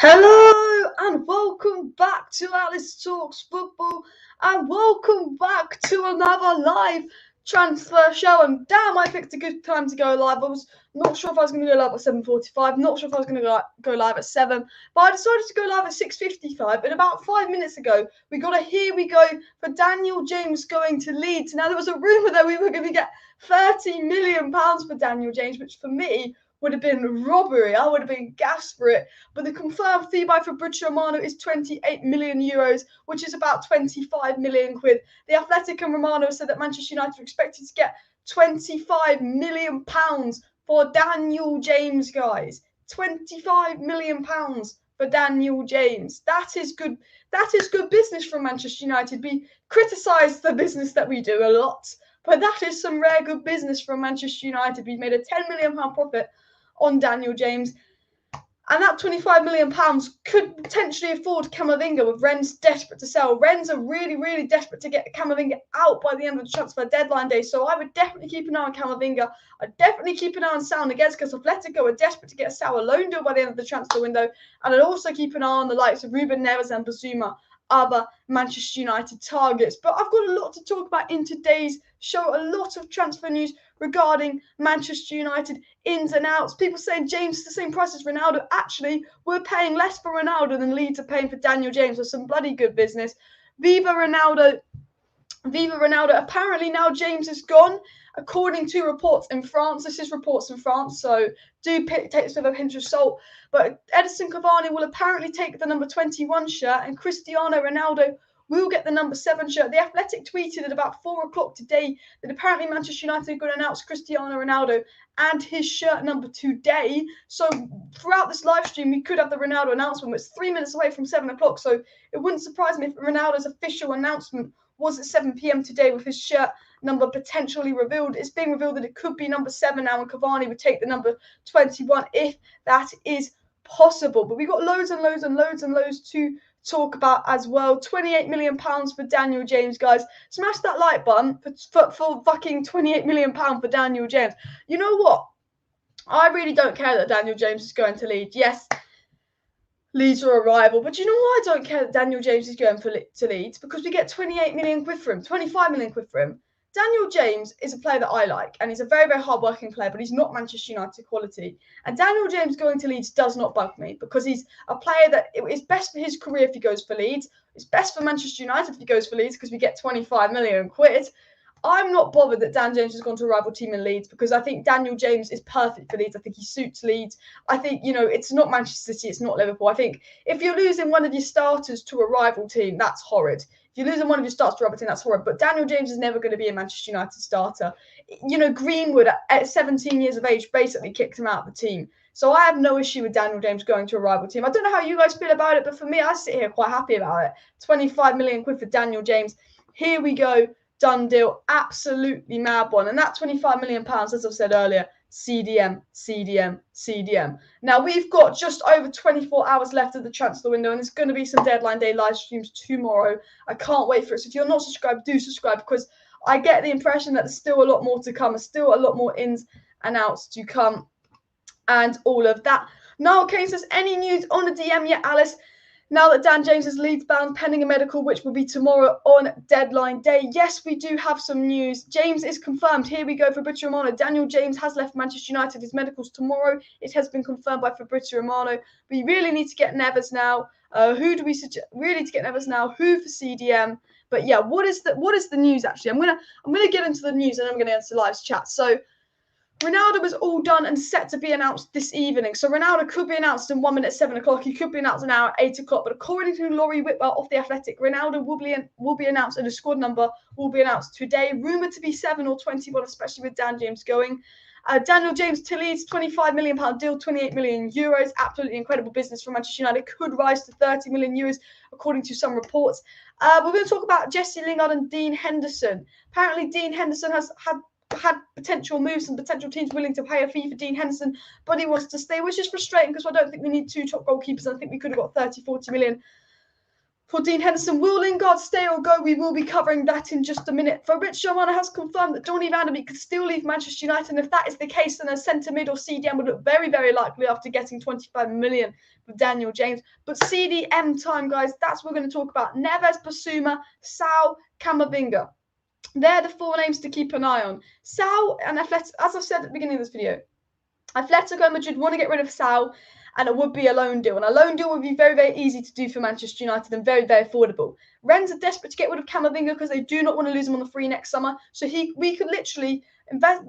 Hello and welcome back to Alice Talks Football and welcome back to another live transfer show. And damn, I picked a good time to go live. I was not sure if I was going to go live at 7:45, not sure if I was going to go live at 7, but I decided to go live at 6:55. And about 5 minutes ago, we got a here we go for Daniel James going to Leeds. Now, there was a rumour that we were going to get £30 million for Daniel James, which for me would have been robbery. I would have been gassed for it. But the confirmed fee by Fabrizio Romano is €28 million, which is about 25 million quid. The Athletic and Romano said that Manchester United are expected to get £25 million for Daniel James, guys. £25 million for Daniel James. That is good. That is good business from Manchester United. We criticise the business that we do a lot, but that is some rare good business from Manchester United. We've made a £10 million profit on Daniel James. And that £25 million could potentially afford Camavinga, with Rennes desperate to sell. Rennes are really, really desperate to get Camavinga out by the end of the transfer deadline day. So I would definitely keep an eye on Camavinga. I'd definitely keep an eye on Saul Niguez, because Atletico are desperate to get a Saul loan deal by the end of the transfer window. And I'd also keep an eye on the likes of Rueben, Neves and BISSOUMA, other Manchester United targets. But I've got a lot to talk about in today's show, a lot of transfer news regarding Manchester United ins and outs. People saying James is the same price as Ronaldo. Actually, we're paying less for Ronaldo than Leeds are paying for Daniel James. With some bloody good business. Viva Ronaldo. Viva Ronaldo. Apparently now James is gone, according to reports in France. This is reports in France, so do take this with a pinch of salt. But Edinson Cavani will apparently take the number 21 shirt, and Cristiano Ronaldo will get the number 7 shirt. The Athletic tweeted at about 4 o'clock today that apparently Manchester United are going to announce Cristiano Ronaldo and his shirt number today. So throughout this live stream, we could have the Ronaldo announcement. It's 3 minutes away from 7 o'clock, so it wouldn't surprise me if Ronaldo's official announcement was at 7 p.m. today, with his shirt number potentially revealed. It's being revealed that it could be number 7 now, and Cavani would take the number 21 if that is possible. But we've got loads and loads and loads and loads to talk about as well. £28 million for Daniel James, guys. Smash that like button for fucking £28 million for Daniel James. You know what? I really don't care that Daniel James is going to Leeds. Yes, Leeds are a rival, but you know why I don't care that Daniel James is going to Leeds? Because we get 28 million quid for him, 25 million quid for him. Daniel James is a player that I like, and he's a very, very hard-working player, but he's not Manchester United quality. And Daniel James going to Leeds does not bug me, because he's a player that is best for his career if he goes for Leeds. It's best for Manchester United if he goes for Leeds, because we get 25 million quid. I'm not bothered that Dan James has gone to a rival team in Leeds, because I think Daniel James is perfect for Leeds. I think he suits Leeds. I think, it's not Manchester City, it's not Liverpool. I think if you're losing one of your starters to a rival team, that's horrid. If you're losing one of your starters to a rival team, that's horrid. But Daniel James is never going to be a Manchester United starter. Greenwood at 17 years of age basically kicked him out of the team. So I have no issue with Daniel James going to a rival team. I don't know how you guys feel about it, but for me, I sit here quite happy about it. 25 million quid for Daniel James. Here we go. Done deal. Absolutely mad one. And that £25 million, as I've said earlier, CDM, CDM, CDM. Now, we've got just over 24 hours left of the transfer window, and there's going to be some deadline day live streams tomorrow. I can't wait for it. So if you're not subscribed, do subscribe, because I get the impression that there's still a lot more to come. There's still a lot more ins and outs to come and all of that. Now, okay, says, any news on the DM yet, Alice? Now that Dan James is Leeds bound, pending a medical, which will be tomorrow on deadline day. Yes, we do have some news. James is confirmed. Here we go, Fabrizio Romano. Daniel James has left Manchester United. His medical's tomorrow. It has been confirmed by Fabrizio Romano. We really need to get Neves now. Who do we suggest? Really to get Neves now. Who for CDM? But yeah, what is the news actually? I'm gonna get into the news, and I'm gonna answer live chat. So Ronaldo was all done and set to be announced this evening. So Ronaldo could be announced in 1 minute, 7 o'clock. He could be announced an hour at 8 o'clock. But according to Laurie Whitwell of The Athletic, Ronaldo will be announced, and the squad number will be announced today. Rumoured to be 7 or 21, especially with Dan James going. Daniel James to Leeds, £25 million deal, €28 million. Absolutely incredible business from Manchester United. Could rise to €30 million, according to some reports. We're going to talk about Jesse Lingard and Dean Henderson. Apparently, Dean Henderson has had potential moves and potential teams willing to pay a fee for Dean Henderson, but he wants to stay, which is frustrating, because I don't think we need 2 top goalkeepers. I think we could have got 30, 40 million For Dean Henderson, will Lingard stay or go? We will be covering that in just a minute. Fabrizio Romano has confirmed that Donny van de Beek could still leave Manchester United, and if that is the case, then a centre mid or CDM would look very, very likely after getting 25 million with Daniel James. But CDM time, guys, that's what we're going to talk about. Neves, BISSOUMA, Saul, CAMAVINGA. They're the 4 names to keep an eye on. Saul and Atletico, as I've said at the beginning of this video, Atletico Madrid want to get rid of Saul, and it would be a loan deal. And a loan deal would be very, very easy to do for Manchester United and very, very affordable. Rennes are desperate to get rid of Camavinga because they do not want to lose him on the free next summer. So we could literally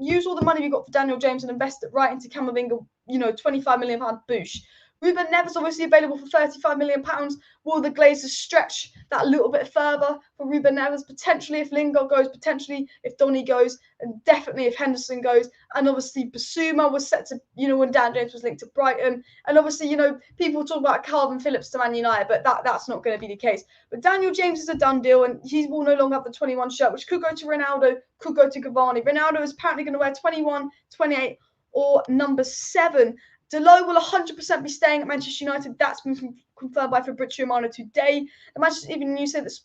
use all the money we got for Daniel James and invest it right into Camavinga, £25 million boosh. Ruben Neves obviously available for £35 million. Will the Glazers stretch that a little bit further for Ruben Neves? Potentially if Lingard goes, potentially if Donny goes, and definitely if Henderson goes. And obviously BISSOUMA was set to, when Dan James was linked to Brighton. And obviously, people talk about Calvin Phillips to Man United, but that's not going to be the case. But Daniel James is a done deal, and he will no longer have the 21 shirt, which could go to Ronaldo, could go to Cavani. Ronaldo is apparently going to wear 21, 28, or number 7. Dalot will 100% be staying at Manchester United. That's been confirmed by Fabrizio Romano today. The Manchester Evening News said that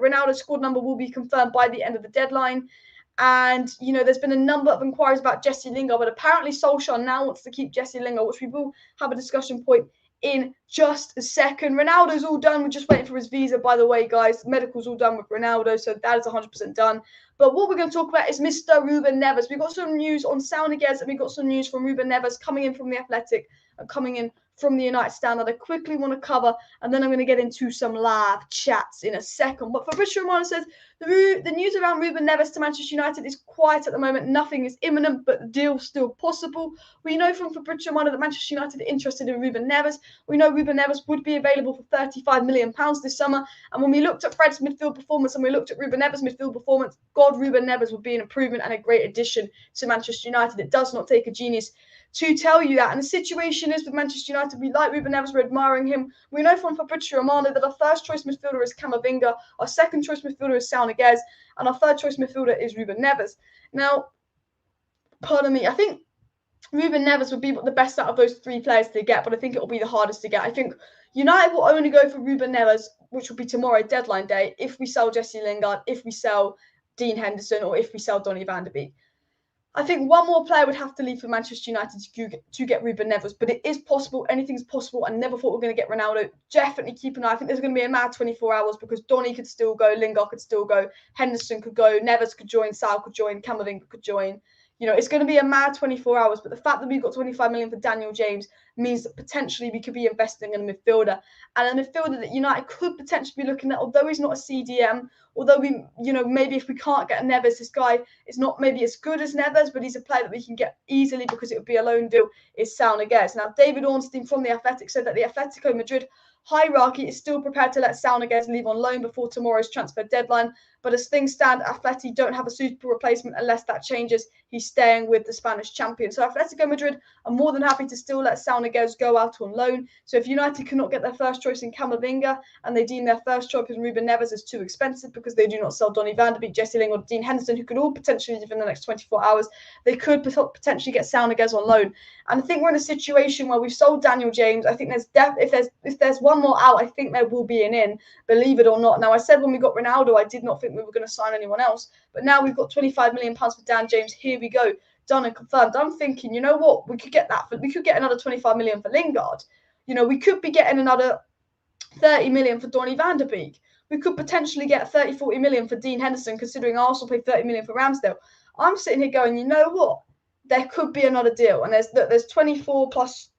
Ronaldo's squad number will be confirmed by the end of the deadline. And, there's been a number of inquiries about Jesse Lingard, but apparently Solskjaer now wants to keep Jesse Lingard, which we will have a discussion point in just a second. Ronaldo's all done. We're just waiting for his visa, by the way, guys. Medical's all done with Ronaldo, so that is 100% done. But what we're going to talk about is Mr. Rueben Neves. We've got some news on Saul Niguez, and we've got some news from Rueben Neves coming in from the Athletic and coming in from the United Stand that I quickly want to cover, and then I'm going to get into some live chats in a second. But Fabrizio Romano says the news around Rueben Neves to Manchester United is quiet at the moment. Nothing is imminent, but the deal's still possible. We know from Fabrizio Romano that Manchester United are interested in Rueben Neves. We know Rueben Neves would be available for £35 million this summer. And when we looked at Fred's midfield performance and we looked at Rueben Neves' midfield performance, Ruben Neves would be an improvement and a great addition to Manchester United. It does not take a genius to tell you that. And the situation is with Manchester United, we like Ruben Neves, we're admiring him. We know from Fabrizio Romano that our first choice midfielder is Camavinga, our second choice midfielder is Saul Niguez, and our third choice midfielder is Ruben Neves. Now, pardon me, I think Ruben Neves would be the best out of those 3 players to get, but I think it will be the hardest to get. I think United will only go for Ruben Neves, which will be tomorrow, deadline day, if we sell Jesse Lingard, if we sell Dean Henderson, or if we sell Donny van de Beek. I think one more player would have to leave for Manchester United to get Ruben Neves, but it is possible. Anything's possible. I never thought we were going to get Ronaldo. Definitely keep an eye. I think there's going to be a mad 24 hours because Donny could still go, Lingard could still go, Henderson could go, Neves could join, Saul could join, Camavinga could join. It's going to be a mad 24 hours, but the fact that we've got 25 million for Daniel James means that potentially we could be investing in a midfielder. And a midfielder that United could potentially be looking at, although he's not a CDM, although maybe if we can't get a Neves, this guy is not maybe as good as Neves, but he's a player that we can get easily because it would be a loan deal, is Saul Niguez. Now, David Ornstein from the Athletic said that the Atletico Madrid hierarchy is still prepared to let Saul Niguez leave on loan before tomorrow's transfer deadline. But as things stand, Atleti don't have a suitable replacement unless that changes. He's staying with the Spanish champion. So Atletico Madrid are more than happy to still let Saul Niguez go out on loan. So if United cannot get their first choice in Camavinga and they deem their first choice in Ruben Neves as too expensive because they do not sell Donny van de Beek, Jesse Lingard, or Dean Henderson, who could all potentially leave in the next 24 hours, they could potentially get Saul Niguez on loan. And I think we're in a situation where we've sold Daniel James. I think if there's one more out, I think there will be an in, believe it or not. Now, I said when we got Ronaldo, I did not think we were going to sign anyone else. But now we've got £25 million for Dan James. Here we go. Done and confirmed. I'm thinking, you know what? We could get that. We could get another 25 million for Lingard. We could be getting another 30 million for Donny van de Beek. We could potentially get 30-40 million for Dean Henderson, considering Arsenal paid 30 million for Ramsdale. I'm sitting here going, you know what? There could be another deal. And there's 24 plus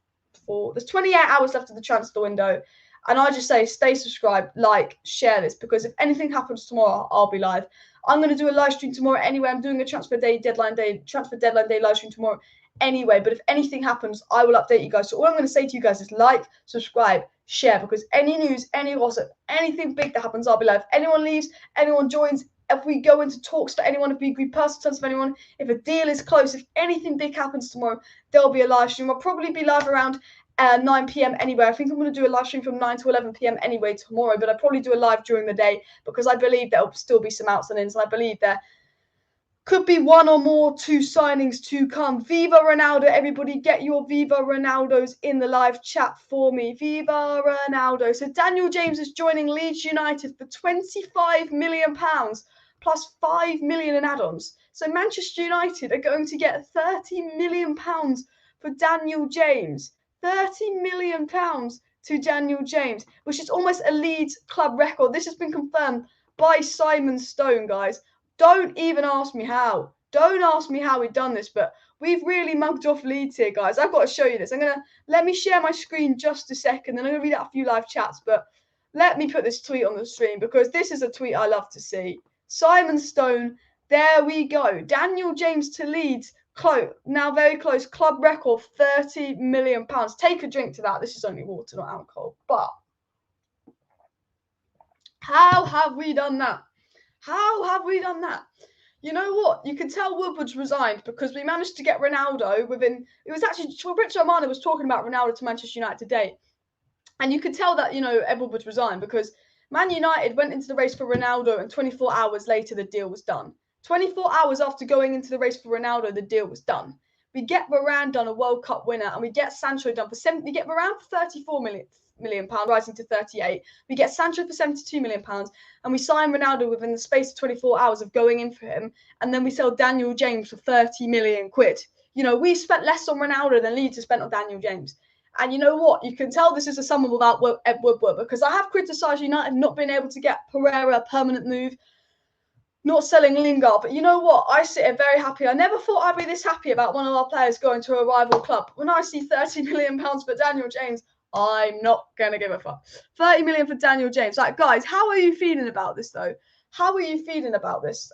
4. There's 28 hours left of the transfer window. And I just say, stay subscribed, like, share this, because if anything happens tomorrow, I'll be live. I'm going to do a live stream tomorrow anyway. I'm doing a transfer deadline day live stream tomorrow anyway. But if anything happens, I will update you guys. So all I'm going to say to you guys is like, subscribe, share, because any news, any gossip, anything big that happens, I'll be live. Anyone leaves, anyone joins, if we go into talks for anyone, if we agree personal terms for anyone, if a deal is close, if anything big happens tomorrow, there'll be a live stream. I'll probably be live around 9 p.m. anyway. I think I'm going to do a live stream from 9 to 11 p.m. anyway tomorrow, but I'll probably do a live during the day because I believe there'll still be some outs and ins, and I believe Could be one or more 2 signings to come. Viva Ronaldo, everybody get your Viva Ronaldos in the live chat for me. Viva Ronaldo. So Daniel James is joining Leeds United for £25 million plus 5 million in add-ons. So Manchester United are going to get £30 million for Daniel James. £30 million to Daniel James, which is almost a Leeds club record. This has been confirmed by Simon Stone, guys. Don't even ask me how. Don't ask me how we've done this, but we've really mugged off Leeds here, guys. I've got to show you this. Let me share my screen just a second, and I'm going to read out a few live chats, but let me put this tweet on the stream because this is a tweet I love to see. Simon Stone, there we go. Daniel James to Leeds, now very close, club record, £30 million. Take a drink to that. This is only water, not alcohol. But how have we done that? How have we done that? You know what? You can tell Woodward's resigned because we managed to get Ronaldo within. It was actually Richard Armani was talking about Ronaldo to Manchester United today, and you could tell that Ed Woodward's resigned because Man United went into the race for Ronaldo, and 24 hours later the deal was done. 24 hours after going into the race for Ronaldo, the deal was done. We get Varane done, a World Cup winner, and we get Sancho done for 7. We get Varane for £34 million, rising to 38. We get Sancho for £72 million, and we sign Ronaldo within the space of 24 hours of going in for him, and then we sell Daniel James for £30 million. We spent less on Ronaldo than Leeds has spent on Daniel James. And you know what? You can tell this is a summer without Ed Woodward because I have criticised United not being able to get Pereira a permanent move, not selling Lingard. But you know what? I sit here very happy. I never thought I'd be this happy about one of our players going to a rival club. When I see £30 million for Daniel James, I'm not going to give a fuck. 30 million for Daniel James. Like, guys, how are you feeling about this, though? How are you feeling about this?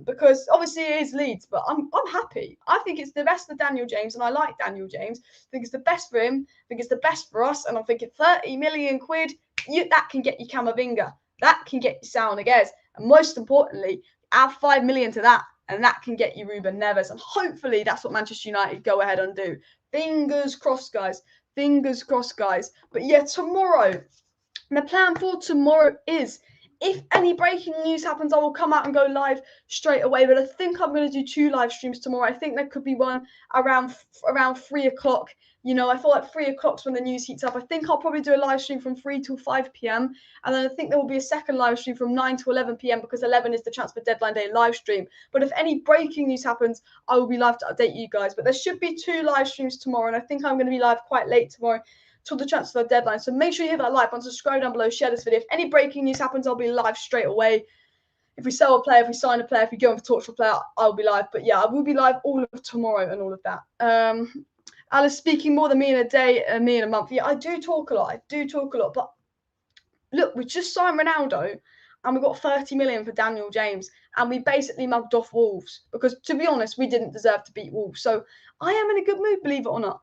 Because obviously it is Leeds, but I'm happy. I think it's the best for Daniel James, and I like Daniel James. I think it's the best for him. I think it's the best for us, and I'm thinking £30 million, that can get you Camavinga. That can get you Saul Niguez. And most importantly, add 5 million to that, and that can get you Rueben Neves. And hopefully that's what Manchester United go ahead and do. Fingers crossed, guys. Fingers crossed, guys. But yeah, tomorrow, the plan for tomorrow is, if any breaking news happens, I will come out and go live straight away. But I think I'm going to do 2 live streams tomorrow. I think there could be one around 3 o'clock. I feel like 3 o'clock's when the news heats up. I think I'll probably do a live stream from 3 till 5 p.m. And then I think there will be a second live stream from 9 to 11 p.m. because 11 is the transfer deadline day live stream. But if any breaking news happens, I will be live to update you guys. But there should be 2 live streams tomorrow. And I think I'm going to be live quite late tomorrow till the transfer deadline. So make sure you hit that like button, subscribe down below, share this video. If any breaking news happens, I'll be live straight away. If we sell a player, if we sign a player, if we go on for talks for a player, I'll be live. But yeah, I will be live all of tomorrow and all of that. Alice speaking more than me in a day and me in a month. Yeah, I do talk a lot. But look, we just signed Ronaldo and we got 30 million for Daniel James. And we basically mugged off Wolves. Because to be honest, we didn't deserve to beat Wolves. So I am in a good mood, believe it or not.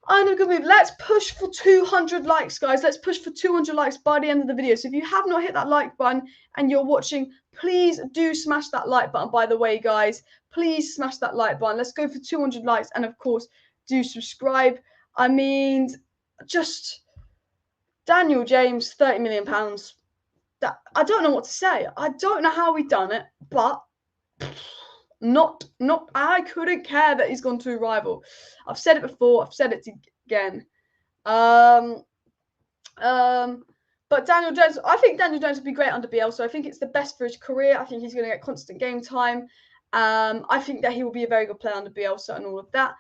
I'm in a good mood. Let's push for 200 likes, guys. Let's push for 200 likes by the end of the video. So if you have not hit that like button and you're watching, please do smash that like button, by the way, guys. Please smash that like button. Let's go for 200 likes. And, of course, do subscribe. I mean, just Daniel James, £30 million. I don't know what to say. I don't know how we done it, but I couldn't care that he's gone to a rival. I've said it before. I've said it again. But Daniel Jones, I think Daniel Jones would be great under Bielsa. I think it's the best for his career. I think he's going to get constant game time. I think that he will be a very good player under Bielsa and all of that.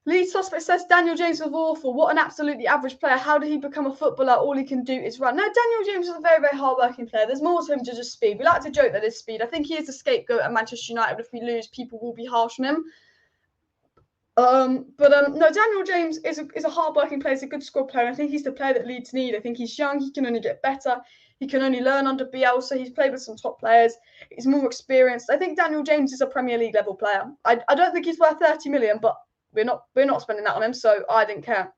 Lead suspect says Daniel James was awful. What an absolutely average player. How did he become a footballer? All he can do is run. No, Daniel James is a very, very hard-working player. There's more to him than just speed. We like to joke that it's speed. I think he is a scapegoat at Manchester United. If we lose, people will be harsh on him. No, Daniel James is a hard-working player. He's a good squad player. I think he's the player that Leeds need. I think he's young. He can only get better. He can only learn under Bielsa. He's played with some top players. He's more experienced. I think Daniel James is a Premier League level player. I don't think he's worth 30 million, but we're not spending that on him, so I didn't care.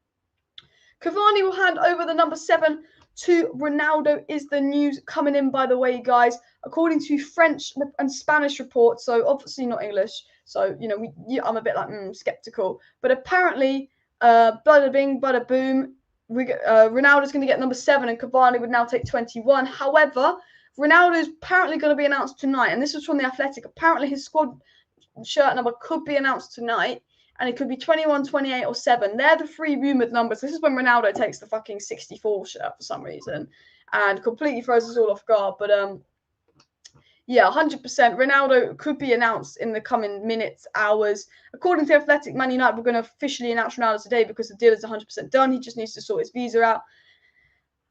Cavani will hand over the number 7 to Ronaldo is the news coming in, by the way, guys. According to French and Spanish reports, so obviously not English. So, I'm a bit like skeptical. But apparently, bada bing, bada boom, Ronaldo's going to get number 7 and Cavani would now take 21. However, Ronaldo is apparently going to be announced tonight, and this was from the Athletic. Apparently, his squad shirt number could be announced tonight, and it could be 21, 28, or 7. They're the 3 rumoured numbers. This is when Ronaldo takes the fucking 64 shirt for some reason and completely throws us all off guard. But yeah, 100%. Ronaldo could be announced in the coming minutes, hours. According to Athletic, Man United were going to officially announce Ronaldo today because the deal is 100% done. He just needs to sort his visa out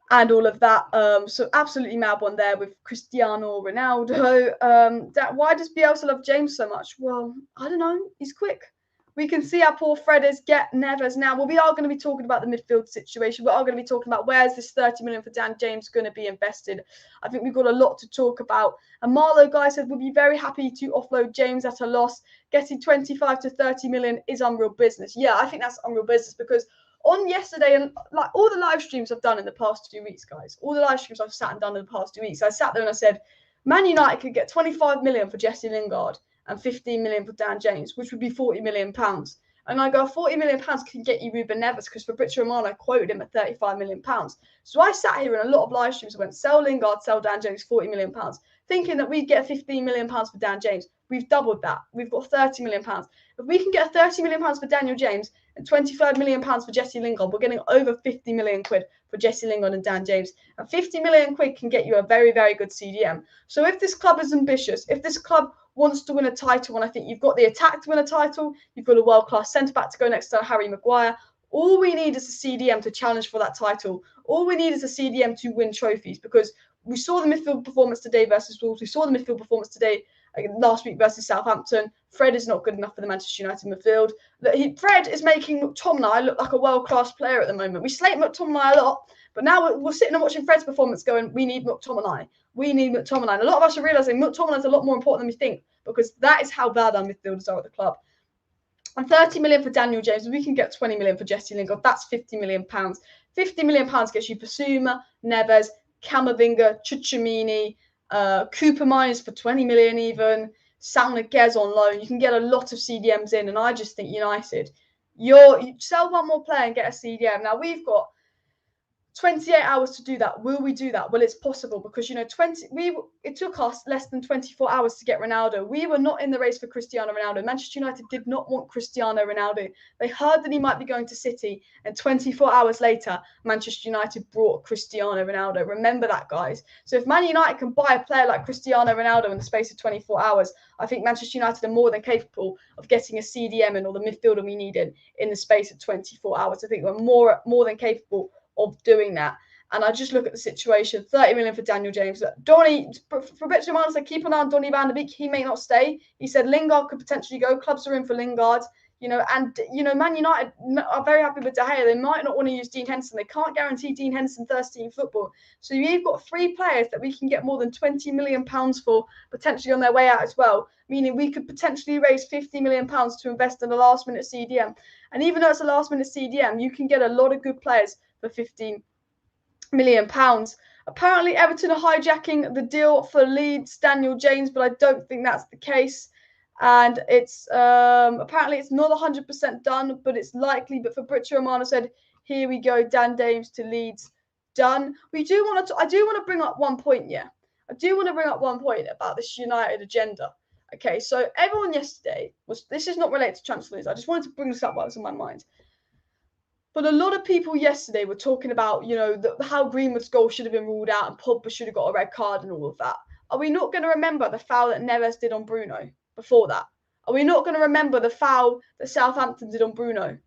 and all of that. So absolutely mad one there with Cristiano Ronaldo. Why does Bielsa love James so much? Well, I don't know. He's quick. We can see how poor Fred is. Get Neves now. Well, we are going to be talking about the midfield situation. We are going to be talking about where's this 30 million for Dan James going to be invested. I think we've got a lot to talk about. And Marlowe guy said we'll be very happy to offload James at a loss. Getting 25 to 30 million is unreal business. Yeah, I think that's unreal business because on yesterday, and like all the live streams I've done in the past 2 weeks, guys, all the live streams I've sat and done in the past 2 weeks, I sat there and I said, Man United could get 25 million for Jesse Lingard and 15 million for Dan James, which would be 40 million pounds. And I go, 40 million pounds can get you Rueben Neves because Fabrizio Romano quoted him at 35 million pounds. So I sat here in a lot of live streams and went, sell Lingard, sell Dan James, 40 million pounds, thinking that we'd get 15 million pounds for Dan James. We've doubled that. We've got 30 million pounds. If we can get 30 million pounds for Daniel James and 25 million pounds for Jesse Lingard, we're getting over 50 million quid for Jesse Lingard and Dan James. And 50 million quid can get you a very, very good CDM. So if this club is ambitious, if this club wants to win a title, and I think you've got the attack to win a title, you've got a world-class centre-back to go next to Harry Maguire, all we need is a CDM to challenge for that title. All we need is a CDM to win trophies because we saw the midfield performance today versus Wolves. We saw the midfield performance today last week versus Southampton. Fred is not good enough for the Manchester United midfield. Fred is making McTominay look like a world-class player at the moment. We slate McTominay a lot, but now we're sitting and watching Fred's performance going, we need McTominay. We need McTominay. And a lot of us are realising McTominay is a lot more important than we think because that is how bad our midfielders are at the club. And 30 million for Daniel James. We can get 20 million for Jesse Lingard. That's 50 million pounds. 50 million pounds gets you BISSOUMA, Neves, Camavinga, Tchouaméni, Cooper Miners for 20 million even, Saul Niguez on loan. You can get a lot of CDMs in, and I just think United, you sell one more player and get a CDM. Now we've got 28 hours to do that. Will we do that? Well, it's possible because, you know, it took us less than 24 hours to get Ronaldo. We were not in the race for Cristiano Ronaldo. Manchester United did not want Cristiano Ronaldo. They heard that he might be going to City, and 24 hours later, Manchester United brought Cristiano Ronaldo. Remember that, guys. So if Man United can buy a player like Cristiano Ronaldo in the space of 24 hours, I think Manchester United are more than capable of getting a CDM and all the midfielder we need in the space of 24 hours. I think we're more than capable of doing that. And I just look at the situation. 30 million for Daniel James. Fabrizio Romano said keep an eye on Donny van de Beek. He may not stay. He said Lingard could potentially go. Clubs are in for Lingard. You know, and you know, Man United are very happy with De Gea. They might not want to use Dean Henderson. They can't guarantee Dean Henderson first team football. So you've got 3 players that we can get more than 20 million pounds for, potentially on their way out as well. Meaning we could potentially raise 50 million pounds to invest in a last minute CDM. And even though it's a last minute CDM, you can get a lot of good players for 15 million pounds. Apparently, Everton are hijacking the deal for Leeds Daniel James, but I don't think that's the case. And it's apparently it's not 100% done, but it's likely. But Fabrizio Romano said, "Here we go, Dan James to Leeds, done." I do want to bring up one point. Yeah, I do want to bring up one point about this United agenda. Okay, so everyone yesterday this is not related to transfer news. I just wanted to bring this up while it was on my mind. But a lot of people yesterday were talking about, you know, how Greenwood's goal should have been ruled out and Pogba should have got a red card and all of that. Are we not going to remember the foul that Neves did on Bruno before that? Are we not going to remember the foul that Southampton did on Bruno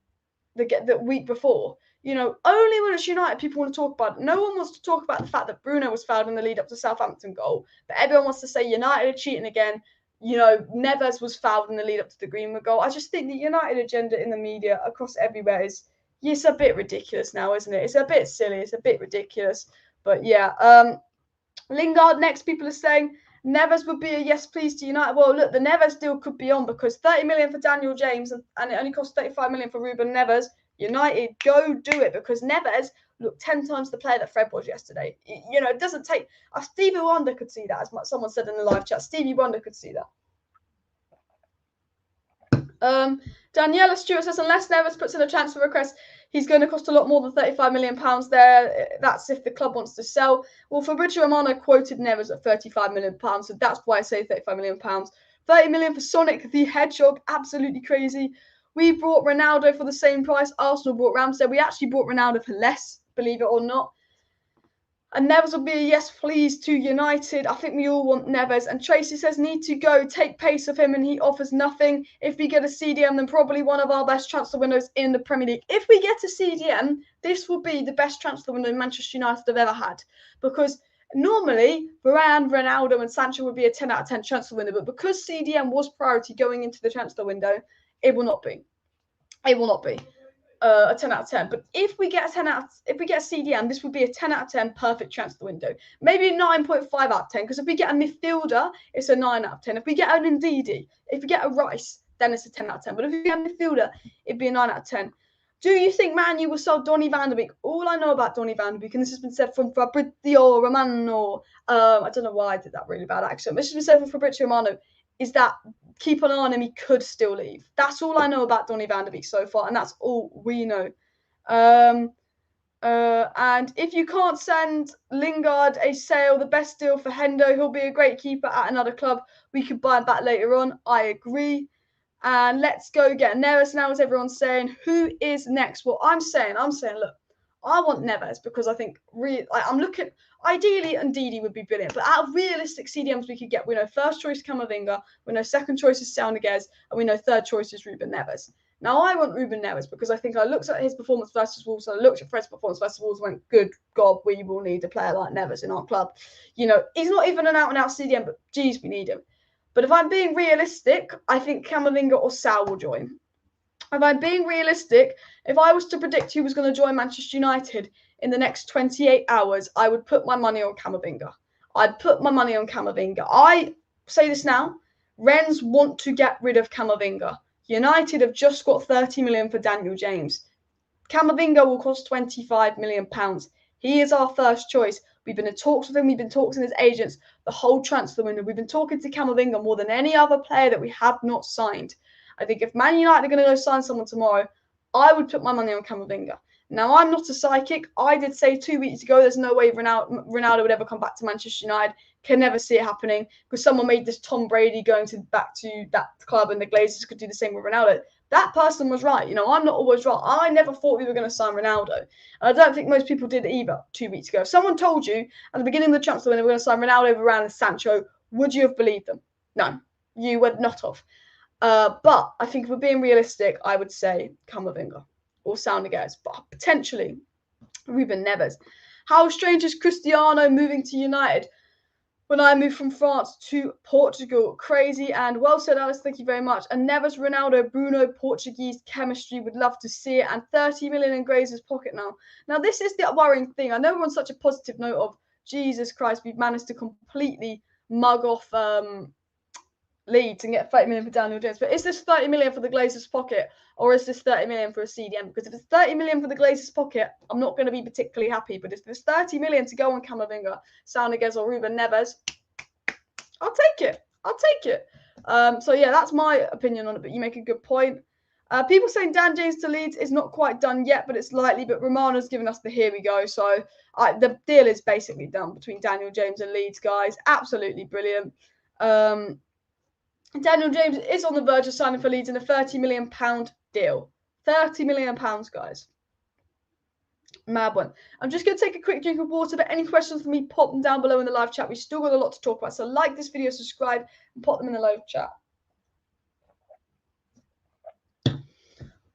the week before? You know, only when it's United people want to talk about it. No one wants to talk about the fact that Bruno was fouled in the lead up to Southampton goal. But everyone wants to say United are cheating again. You know, Neves was fouled in the lead up to the Greenwood goal. I just think the United agenda in the media across everywhere is, it's a bit ridiculous now, isn't it? It's a bit silly. It's a bit ridiculous. But yeah, Lingard next, people are saying Neves would be a yes, please to United. Well, look, the Neves deal could be on because 30 million for Daniel James and it only costs 35 million for Rueben Neves. United, go do it because Neves looked 10 times the player that Fred was yesterday. You know, it doesn't take. Stevie Wonder could see that, as someone said in the live chat. Stevie Wonder could see that. Daniela Stewart says, unless Neves puts in a transfer request, He's going to cost a lot more than £35 million there. That's if the club wants to sell. Well, Fabrizio Romano quoted Neves at £35 million, so that's why I say £35 million. £30 million for Sonic the Hedgehog, absolutely crazy. We brought Ronaldo for the same price. Arsenal brought Ramsdale. We actually brought Ronaldo for less, believe it or not. And Neves will be a yes, please, to United. I think we all want Neves. And Tracy says, need to go. Take pace of him, and he offers nothing. If we get a CDM, then probably one of our best transfer windows in the Premier League. If we get a CDM, this will be the best transfer window Manchester United have ever had. Because normally, Varane, Ronaldo, and Sancho would be a 10 out of 10 transfer window. But because CDM was priority going into the transfer window, it will not be. It will not be. A 10 out of 10. But if we get a CDM, this would be a 10 out of 10 perfect transfer window. Maybe a 9.5 out of 10, because if we get a midfielder, it's a 9 out of 10. If we get an Ndidi, if we get a Rice, then it's a 10 out of 10. But if we get a midfielder, it'd be a 9 out of 10. Do you think Man U will sell Donny van de Beek? All I know about Donny van de Beek, and this has been said from Fabrizio Romano, I don't know why I did that really bad accent, but this has been said from Fabrizio Romano, is that keep an eye on him, he could still leave. That's all I know about Donny van de Beek so far, and that's all we know. And if you can't send Lingard a sale, the best deal for Hendo, he'll be a great keeper at another club. We could buy him back later on. I agree. And let's go get Neves now, as everyone's saying. Who is next? Well, I'm saying, look, I want Neves because I think I'm looking. Ideally, Ndidi would be brilliant, but out of realistic CDMs we could get, we know first choice Camavinga, we know second choice is Niguez, and we know third choice is Rueben Neves. Now, I want Rueben Neves because I think I looked at his performance versus Wolves, and I looked at Fred's performance versus Wolves and went, good God, we will need a player like Neves in our club. You know, he's not even an out-and-out CDM, but geez, we need him. But if I'm being realistic, I think Camavinga or Saul will join. If I'm being realistic, if I was to predict who was going to join Manchester United in the next 28 hours, I would put my money on Camavinga. I'd put my money on Camavinga. I say this now, Rennes want to get rid of Camavinga. United have just got 30 million for Daniel James. Camavinga will cost 25 million pounds. He is our first choice. We've been in talks with him. We've been talking to his agents the whole transfer window. We've been talking to Camavinga more than any other player that we have not signed. I think if Man United are going to go sign someone tomorrow, I would put my money on Camavinga. Now, I'm not a psychic. I did say 2 weeks ago there's no way Ronaldo would ever come back to Manchester United. Can never see it happening because someone made this Tom Brady going back to that club and the Glazers could do the same with Ronaldo. That person was right. You know, I'm not always right. I never thought we were going to sign Ronaldo. And I don't think most people did either 2 weeks ago. If someone told you at the beginning of the transfer window we're going to sign Ronaldo, Varane and Sancho, would you have believed them? No, you would not have. But I think if we're being realistic, I would say Camavinga or Saul Niguez, but potentially Rueben Neves. How strange is CRISTIANO moving to United when I moved from France to Portugal? Crazy and well said, Alice. Thank you very much. And Neves, Ronaldo, Bruno, Portuguese chemistry. Would love to see it. And 30 million in Grazer's pocket now. Now, this is the worrying thing. I know we're on such a positive note of Jesus Christ, we've managed to completely mug off Leeds and get 30 million for Daniel James. But is this 30 million for the Glazers' pocket or is this 30 million for a CDM? Because if it's 30 million for the Glazers' pocket, I'm not going to be particularly happy. But if there's 30 million to go on Camavinga, Saul Niguez or Rueben Neves, I'll take it. So, yeah, that's my opinion on it. But you make a good point. People saying Dan James to Leeds is not quite done yet, but it's likely. But Romano's given us the here we go. So the deal is basically done between Daniel James and Leeds, guys. Absolutely brilliant. Daniel James is on the verge of signing for Leeds in a £30 million deal. £30 million, guys. Mad one. I'm just going to take a quick drink of water, but any questions for me, pop them down below in the live chat. We've still got a lot to talk about, so like this video, subscribe, and pop them in the live chat.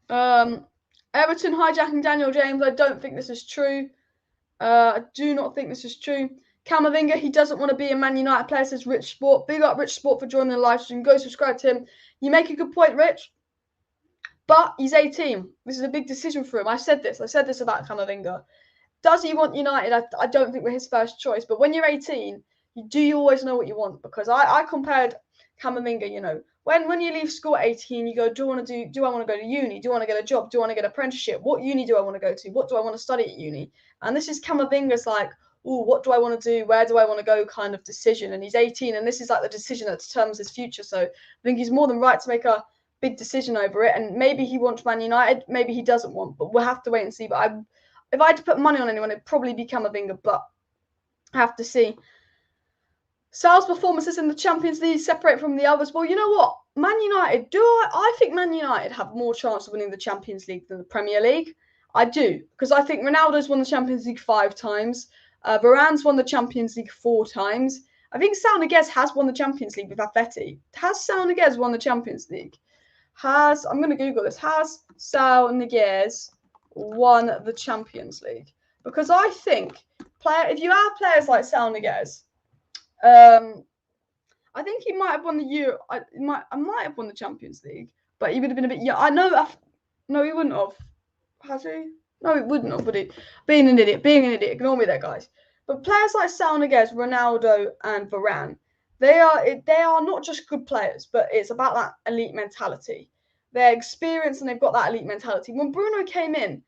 Everton hijacking Daniel James. I don't think this is true. I do not think this is true. Camavinga, he doesn't want to be a Man United player, says Rich Sport. Big up Rich Sport for joining the live stream. Go subscribe to him. You make a good point, Rich. But he's 18. This is a big decision for him. I said this about Camavinga. Does he want United? I don't think we're his first choice. But when you're 18, you always know what you want? Because I compared Camavinga, you know, when you leave school at 18, you go, do I want to go to uni? Do I want to get a job? Do I want to get an apprenticeship? What uni do I want to go to? What do I want to study at uni? And this is Camavinga's like, oh, what do I want to do? Where do I want to go kind of decision. And he's 18, and this is like the decision that determines his future. So I think he's more than right to make a big decision over it, and maybe he wants Man United, maybe he doesn't want, but we'll have to wait and see. But if I had to put money on anyone, it'd probably be Camavinga, but I have to see. Sal's performances in the Champions League separate from the others. Well, you know what? Man United, I think Man United have more chance of winning the Champions League than the Premier League. I do, because I think Ronaldo's won the Champions League 5 times. Varane's won the Champions League 4 times. I think Saul Niguez has won the Champions League with Atleti. Has Saul Niguez won the Champions League? I'm going to Google this. Has Saul Niguez won the Champions League? Because I think, if you have players like Saul Niguez, I think he might have won the Euro. I might have won the Champions League, but he would have been a bit young. I know. No, he wouldn't have. Has he? No, he wouldn't have, would he? Being an idiot. Ignore me there, guys. But players like Saul Niguez, Ronaldo, and Varane, they are not just good players, but it's about that elite mentality. They're experienced and they've got that elite mentality. When Bruno came in,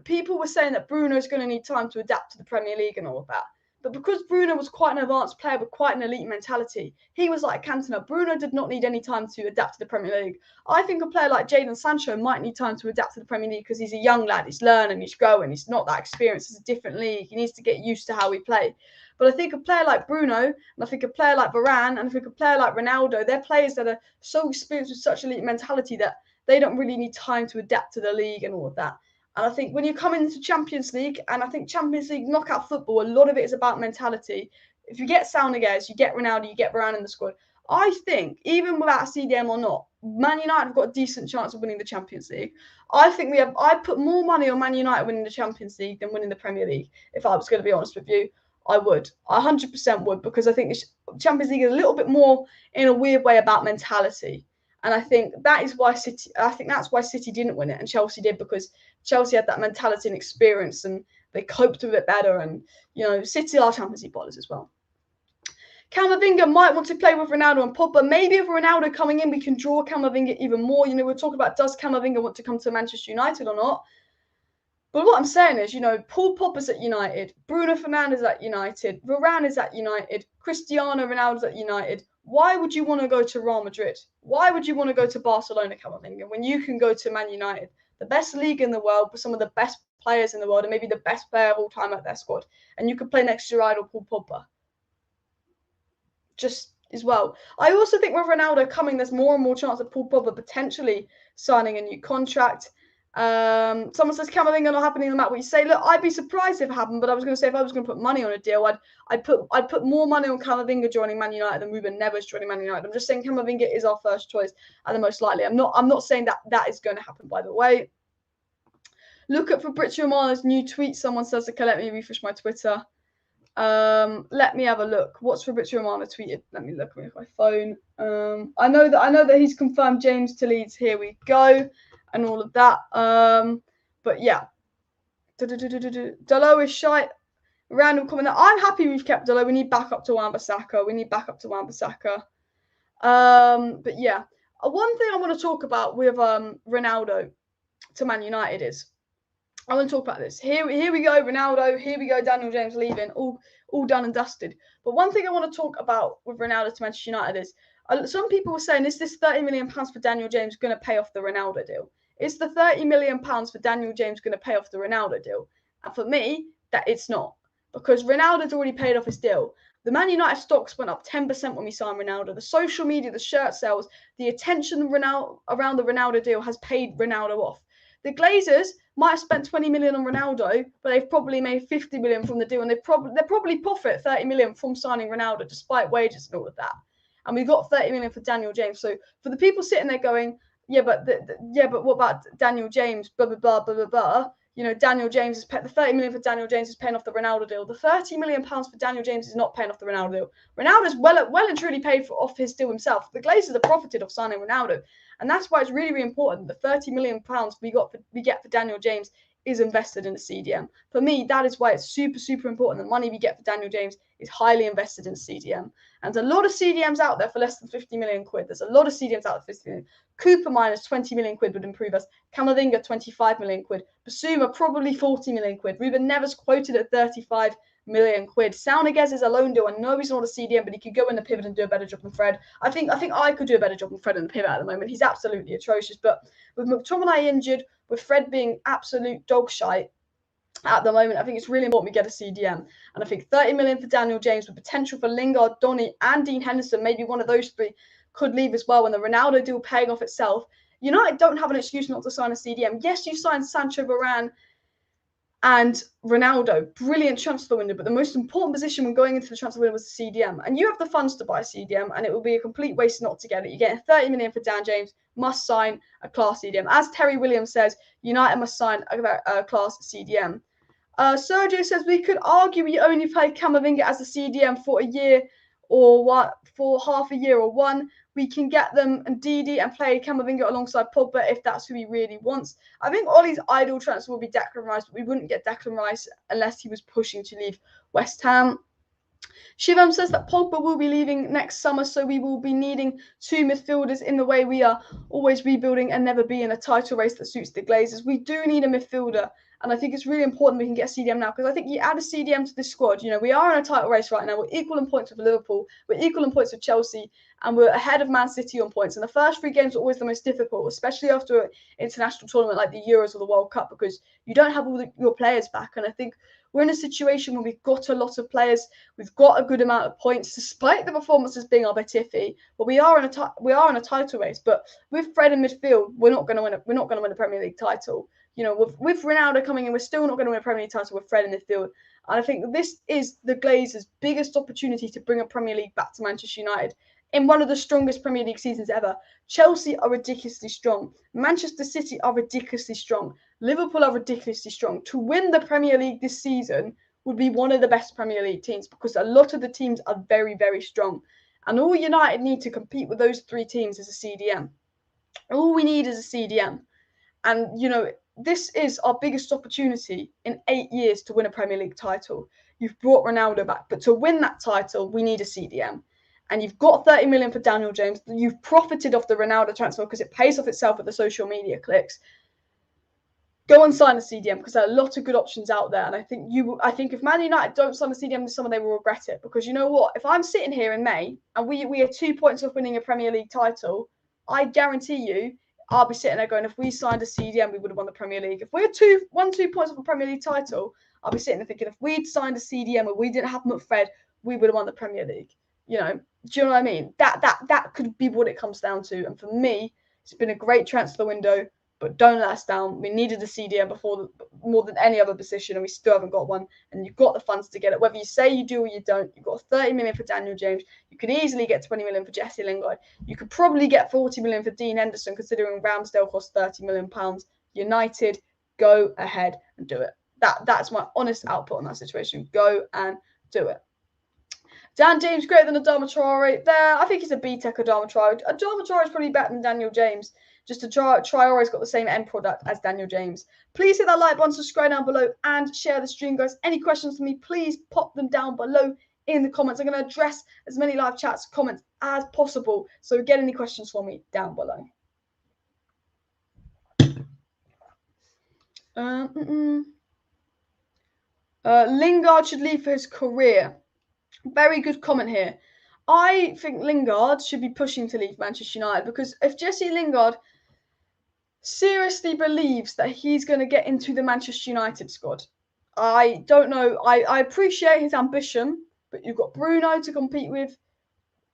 people were saying that Bruno's going to need time to adapt to the Premier League and all of that. But because Bruno was quite an advanced player with quite an elite mentality, he was like Cantona. Bruno did not need any time to adapt to the Premier League. I think a player like Jadon Sancho might need time to adapt to the Premier League because he's a young lad. He's learning, he's growing, he's not that experienced. It's a different league. He needs to get used to how we play. But I think a player like Bruno, and I think a player like Varane, and I think a player like Ronaldo, they're players that are so experienced with such elite mentality that they don't really need time to adapt to the league and all of that. And I think when you come into Champions League, and I think Champions League knockout football, a lot of it is about mentality. If you get Saul Niguez, you get Ronaldo, you get Varane in the squad. I think, even without CDM or not, Man United have got a decent chance of winning the Champions League. I think I'd put more money on Man United winning the Champions League than winning the Premier League. If I was going to be honest with you, I would. I 100% would, because I think the Champions League is a little bit more, in a weird way, about mentality. And I think that's why City didn't win it and Chelsea did, because Chelsea had that mentality and experience and they coped with it better. And, City are Champions League ballers as well. Camavinga might want to play with Ronaldo and Pogba. Maybe if Ronaldo coming in, we can draw Camavinga even more. We're talking about, does Camavinga want to come to Manchester United or not? But what I'm saying is, Paul Pogba's at United, Bruno Fernandes at United, Varane is at United, Cristiano Ronaldo's at United. Why would you want to go to Real Madrid? Why would you want to go to Barcelona, Camavinga, when you can go to Man United, the best league in the world, with some of the best players in the world, and maybe the best player of all time at their squad, and you could play next to your idol, Paul Pogba? Just as well. I also think with Ronaldo coming, there's more and more chance of Paul Pogba potentially signing a new contract. Someone says Camavinga not happening no matter what you say. Look, I'd be surprised if it happened, but I was going to say, if I was going to put money on a deal, I'd put more money on Camavinga joining Man United than Ruben Neves joining Man United. I'm just saying Camavinga is our first choice and the most likely. I'm not saying that is going to happen, by the way. Look at Fabrizio Romano's new tweet. Someone says, okay, let me refresh my Twitter. Let me have a look. What's Fabrizio Romano tweeted? Let me look at my phone. I know that he's confirmed James to Leeds. Here we go. And all of that. But yeah. Delo is shite. Random comment. I'm happy we've kept Delo. We need backup to Wan-Bissaka. But yeah. One thing I want to talk about with Ronaldo to Man United is, I want to talk about this. Here we go, Ronaldo. Here we go, Daniel James leaving. All done and dusted. But one thing I want to talk about with Ronaldo to Manchester United is, some people were saying, is this £30 million for Daniel James going to pay off the Ronaldo deal? Is the £30 million for Daniel James going to pay off the Ronaldo deal? And for me, that it's not. Because Ronaldo's already paid off his deal. The Man United stocks went up 10% when we signed Ronaldo. The social media, the shirt sales, the attention around the Ronaldo deal has paid Ronaldo off. The Glazers might have spent 20 million on Ronaldo, but they've probably made 50 million from the deal, and they're probably profit 30 million from signing Ronaldo, despite wages and all of that. And we got 30 million for Daniel James. So for the people sitting there going, yeah, but what about Daniel James? Blah blah blah blah blah blah. Daniel James is the 30 million for Daniel James is paying off the Ronaldo deal. The 30 million pounds for Daniel James is not paying off the Ronaldo deal. Ronaldo's well and truly paid off his deal himself. The Glazers have profited off signing Ronaldo, and that's why it's really, really important. The 30 million pounds we get for Daniel James is invested in the CDM. For me, that is why it's super, super important. The money we get for Daniel James is highly invested in CDM. And there's a lot of CDMs out there for less than 50 million quid. There's a lot of CDMs out there for 50 million. Cooper minus 20 million quid would improve us. Camavinga, 25 million quid. BISSOUMA, probably 40 million quid. Rueben Neves quoted at 35 million quid. Niguez is a loan deal. I know he's not a CDM, but he could go in the pivot and do a better job than Fred. I think I could do a better job than Fred in the pivot at the moment. He's absolutely atrocious. But with McTominay injured, with Fred being absolute dog shite at the moment, I think it's really important we get a CDM. And I think 30 million for Daniel James with potential for Lingard, Donny, and Dean Henderson. Maybe one of those three could leave as well when the Ronaldo deal paying off itself. United don't have an excuse not to sign a CDM. Yes, you signed Sancho, Varane, and Ronaldo. Brilliant transfer window, but the most important position when going into the transfer window was the CDM. And you have the funds to buy a CDM, and it will be a complete waste not to get it. You're getting 30 million for Dan James, must sign a class CDM. As Terry Williams says, United must sign a class CDM. Sergio says we could argue we only play Camavinga as a CDM for a year or what, for half a year or one. We can get them and Didi and play Camavinga alongside Pogba if that's who he really wants. I think Ollie's ideal transfer will be Declan Rice, but we wouldn't get Declan Rice unless he was pushing to leave West Ham. Shivam says that Pogba will be leaving next summer, so we will be needing two midfielders in the way we are always rebuilding and never be in a title race that suits the Glazers. We do need a midfielder. And I think it's really important we can get a CDM now, because I think you add a CDM to this squad. You know, we are in a title race right now. We're equal in points with Liverpool. We're equal in points with Chelsea. And we're ahead of Man City on points. And the first three games are always the most difficult, especially after an international tournament like the Euros or the World Cup, because you don't have all your players back. And I think we're in a situation where we've got a lot of players. We've got a good amount of points, despite the performances being a bit iffy. But we are in a title race. But with Fred in midfield, we're not going to win. We're not going to win the Premier League title. You know, with Ronaldo coming in, we're still not going to win a Premier League title with Fred in midfield. And I think this is the Glazers' biggest opportunity to bring a Premier League back to Manchester United in one of the strongest Premier League seasons ever. Chelsea are ridiculously strong. Manchester City are ridiculously strong. Liverpool are ridiculously strong. To win the Premier League this season would be one of the best Premier League teams, because a lot of the teams are very, very strong. And all United need to compete with those three teams is a CDM. All we need is a CDM. And, you know, this is our biggest opportunity in 8 years to win a Premier League title. You've brought Ronaldo back, but to win that title, we need a CDM. And you've got 30 million for Daniel James. You've profited off the Ronaldo transfer because it pays off itself with the social media clicks. Go and sign a CDM, because there are a lot of good options out there. And I think if Man United don't sign a CDM this summer, they will regret it. Because you know what? If I'm sitting here in May and we are 2 points off winning a Premier League title, I guarantee you, I'll be sitting there going, if we signed a CDM, we would have won the Premier League. If we're 2 points off a Premier League title, I'll be sitting there thinking, if we'd signed a CDM and we didn't have McFred, we would have won the Premier League. You know, do you know what I mean? That could be what it comes down to. And for me, it's been a great transfer window, but don't let us down. We needed a CDM before more than any other position, and we still haven't got one. And you've got the funds to get it. Whether you say you do or you don't, you've got 30 million for Daniel James. You could easily get 20 million for Jesse Lingard. You could probably get 40 million for Dean Henderson, considering Ramsdale cost £30 million. United, go ahead and do it. That's my honest output on that situation. Go and do it. Dan James greater than Adama Traore. There, I think he's a B-Tech Adama Traore. Adama Traore is probably better than Daniel James. Just Traore's got the same end product as Daniel James. Please hit that like button, subscribe down below, and share the stream, guys. Any questions for me, please pop them down below in the comments. I'm going to address as many live chats, comments as possible. So get any questions for me down below. Lingard should leave for his career. Very good comment here. I think Lingard should be pushing to leave Manchester United, because if Jesse Lingard seriously believes that he's going to get into the Manchester United squad, I don't know. I appreciate his ambition, but you've got Bruno to compete with.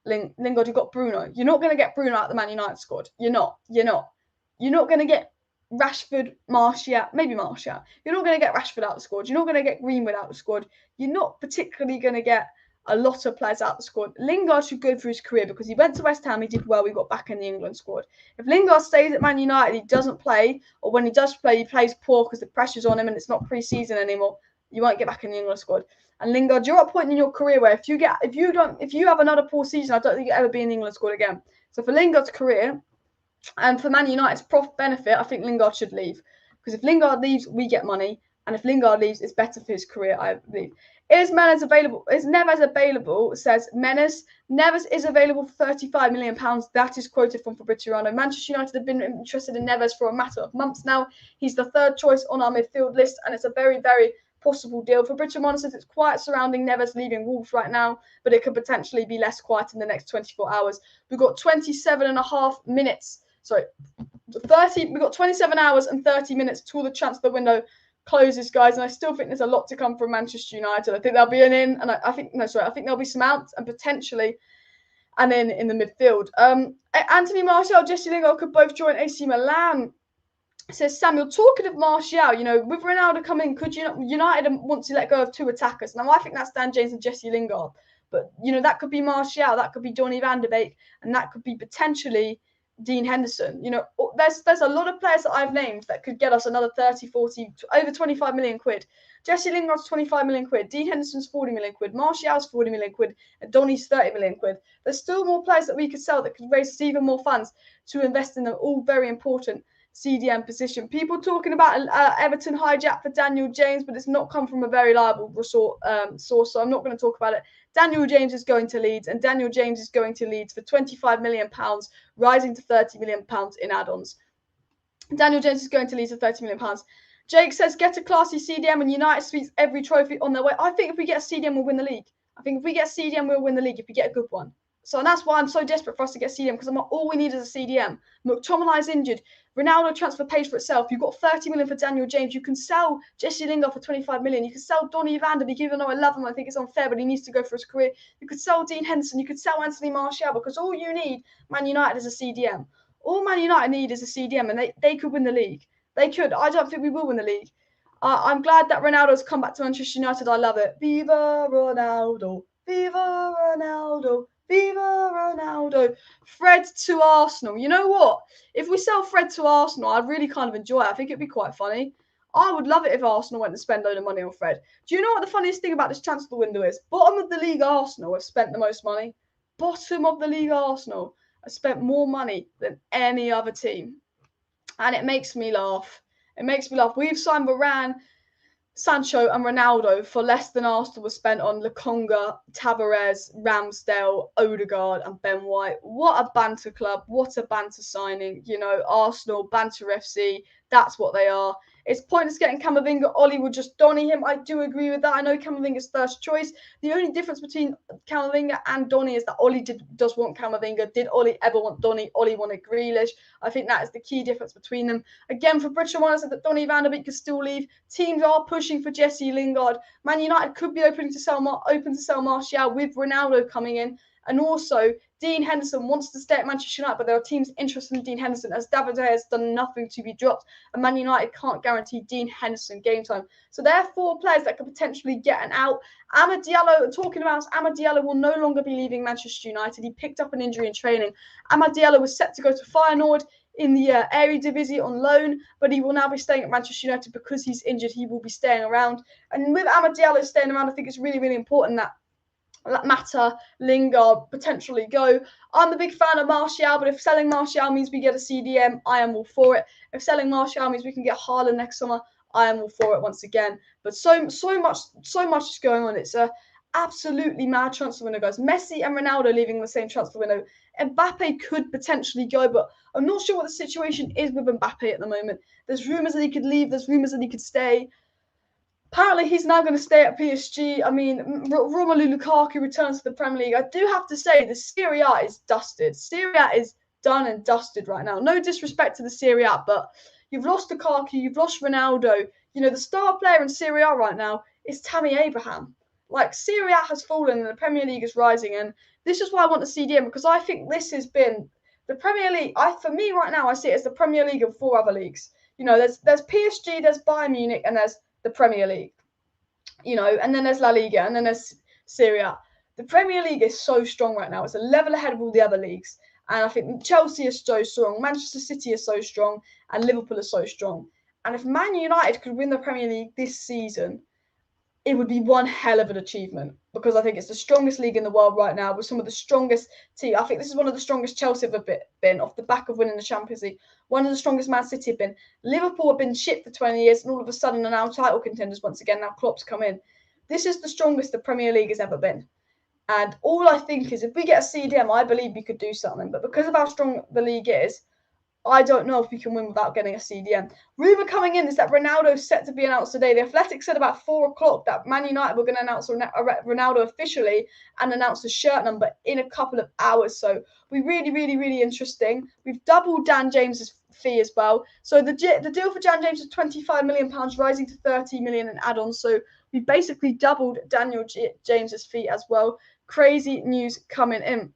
Lingard, you've got Bruno. You're not going to get Bruno out of the Man United squad. You're not. You're not going to get Rashford, Martial, maybe Martial. You're not going to get Rashford out of the squad. You're not going to get Greenwood out of the squad. You're not particularly going to get a lot of players out of the squad. Lingard should go through his career, because he went to West Ham, he did well, we got back in the England squad. If Lingard stays at Man United, he doesn't play, or when he does play, he plays poor because the pressure's on him and it's not pre-season anymore, you won't get back in the England squad. And Lingard, you're at a point in your career where if you have another poor season, I don't think you'll ever be in the England squad again. So for Lingard's career and for Man United's benefit, I think Lingard should leave. Because if Lingard leaves, we get money. And if Lingard leaves, it's better for his career, I believe. Is Neves available? Is Neves available? Says Menace. Neves is available for £35 million. That is quoted from Fabrizio Romano. Manchester United have been interested in Neves for a matter of months now. He's the third choice on our midfield list, and it's a very, very possible deal. Fabrizio Romano says it's quiet surrounding Neves leaving Wolves right now, but it could potentially be less quiet in the next 24 hours. We've got 27 and a half minutes. Sorry, 30. We've got 27 hours and 30 minutes till the transfer window closes, guys. And I still think there's a lot to come from Manchester United. I think there'll be an in, and I think there'll be some outs and potentially an in the midfield. Anthony Martial, Jesse Lingard could both join AC Milan. Says Samuel, talking of Martial, with Ronaldo coming, could United want to let go of 2 attackers? Now, I think that's Dan James and Jesse Lingard. But, that could be Martial, that could be Donny van de Beek, and that could be potentially Dean Henderson. There's a lot of players that I've named that could get us another 30, 40, over 25 million quid. Jesse Lingard's 25 million quid. Dean Henderson's 40 million quid. Martial's 40 million quid. And Donny's 30 million quid. There's still more players that we could sell that could raise us even more funds to invest in them. All very important CDM position. People talking about Everton hijack for Daniel James, but it's not come from a very reliable source, so I'm not going to talk about it. Daniel James is going to Leeds, and Daniel James is going to Leeds for £25 million, rising to £30 million in add-ons. Daniel James is going to Leeds for £30 million. Jake says, get a classy CDM and United sweeps every trophy on their way. I think if we get a CDM, we'll win the league. I think if we get a CDM, we'll win the league if we get a good one. So, and that's why I'm so desperate for us to get CDM, because all we need is a CDM. McTominay's injured. Ronaldo transfer pays for itself. You've got 30 million for Daniel James. You can sell Jesse Lingard for 25 million. You can sell Donny van de Beek, even though I love him. I think it's unfair, but he needs to go for his career. You could sell Dean Henderson. You could sell Anthony Martial, because all you need, Man United, is a CDM. All Man United need is a CDM, and they could win the league. They could. I don't think we will win the league. I'm glad that Ronaldo's come back to Manchester United. I love it. Viva Ronaldo. Viva Ronaldo. Viva Ronaldo. Fred to Arsenal. You know what? If we sell Fred to Arsenal, I'd really kind of enjoy it. I think it'd be quite funny. I would love it if Arsenal went and spend a load of money on Fred. Do you know what the funniest thing about this transfer window is? Bottom of the league Arsenal have spent the most money. Bottom of the league Arsenal have spent more money than any other team. And it makes me laugh. It makes me laugh. We've signed Varane, Sancho and Ronaldo for less than Arsenal was spent on Lokonga, Tavares, Ramsdale, Odegaard and Ben White. What a banter club. What a banter signing. Arsenal, banter FC. That's what they are. It's pointless getting Camavinga. Ollie would just Donny him. I do agree with that. I know Camavinga's first choice. The only difference between Camavinga and Donny is that Ollie does want Camavinga. Did Ollie ever want Donny? Ollie wanted Grealish. I think that is the key difference between them. Again, for Fabrizio Romano said that Donny van de Beek could still leave. Teams are pushing for Jesse Lingard. Man United could be open to sell Martial with Ronaldo coming in. And also, Dean Henderson wants to stay at Manchester United, but there are teams interested in Dean Henderson, as David has done nothing to be dropped, and Man United can't guarantee Dean Henderson game time. So there are 4 players that could potentially get an out. Amadiela will no longer be leaving Manchester United. He picked up an injury in training. Amadiela was set to go to Feyenoord in the Eredivisie on loan, but he will now be staying at Manchester United because he's injured. He will be staying around. And with Amadiela staying around, I think it's really, really important that Mata, Lingard potentially go. I'm a big fan of Martial, but if selling Martial means we get a CDM, I am all for it. If selling Martial means we can get Haaland next summer, I am all for it once again. But so much is going on. It's a absolutely mad transfer window, guys. Messi and Ronaldo leaving the same transfer window. Mbappe could potentially go, but I'm not sure what the situation is with Mbappe at the moment. There's rumours that he could leave. There's rumours that he could stay. Apparently, he's now going to stay at PSG. I mean, Romelu Lukaku returns to the Premier League. I do have to say, the Serie A is dusted. Serie A is done and dusted right now. No disrespect to the Serie A, but you've lost Lukaku, you've lost Ronaldo. The star player in Serie A right now is Tammy Abraham. Like, Serie A has fallen and the Premier League is rising. And this is why I want the CDM, because I think this has been the Premier League. For me right now, I see it as the Premier League of 4 other leagues. There's PSG, there's Bayern Munich, and there's the Premier League, and then there's La Liga, and then there's Serie A. The Premier League is so strong right now. It's a level ahead of all the other leagues. And I think Chelsea is so strong, Manchester City is so strong, and Liverpool is so strong. And if Man United could win the Premier League this season, it would be one hell of an achievement, because I think it's the strongest league in the world right now with some of the strongest teams. I think this is one of the strongest Chelsea have been off the back of winning the Champions League. One of the strongest Man City have been. Liverpool have been shit for 20 years and all of a sudden are now title contenders once again. Now Klopp's come in. This is the strongest the Premier League has ever been. And all I think is if we get a CDM, I believe we could do something. But because of how strong the league is, I don't know if we can win without getting a CDM. Rumour coming in is that Ronaldo is set to be announced today. The Athletic said about 4 o'clock that Man United were going to announce Ronaldo officially and announce the shirt number in a couple of hours. So we really interesting. We've doubled Dan James's fee as well. So the deal for Dan James is £25 million, rising to 30 million in add-ons. So we basically doubled Daniel James's fee as well. Crazy news coming in.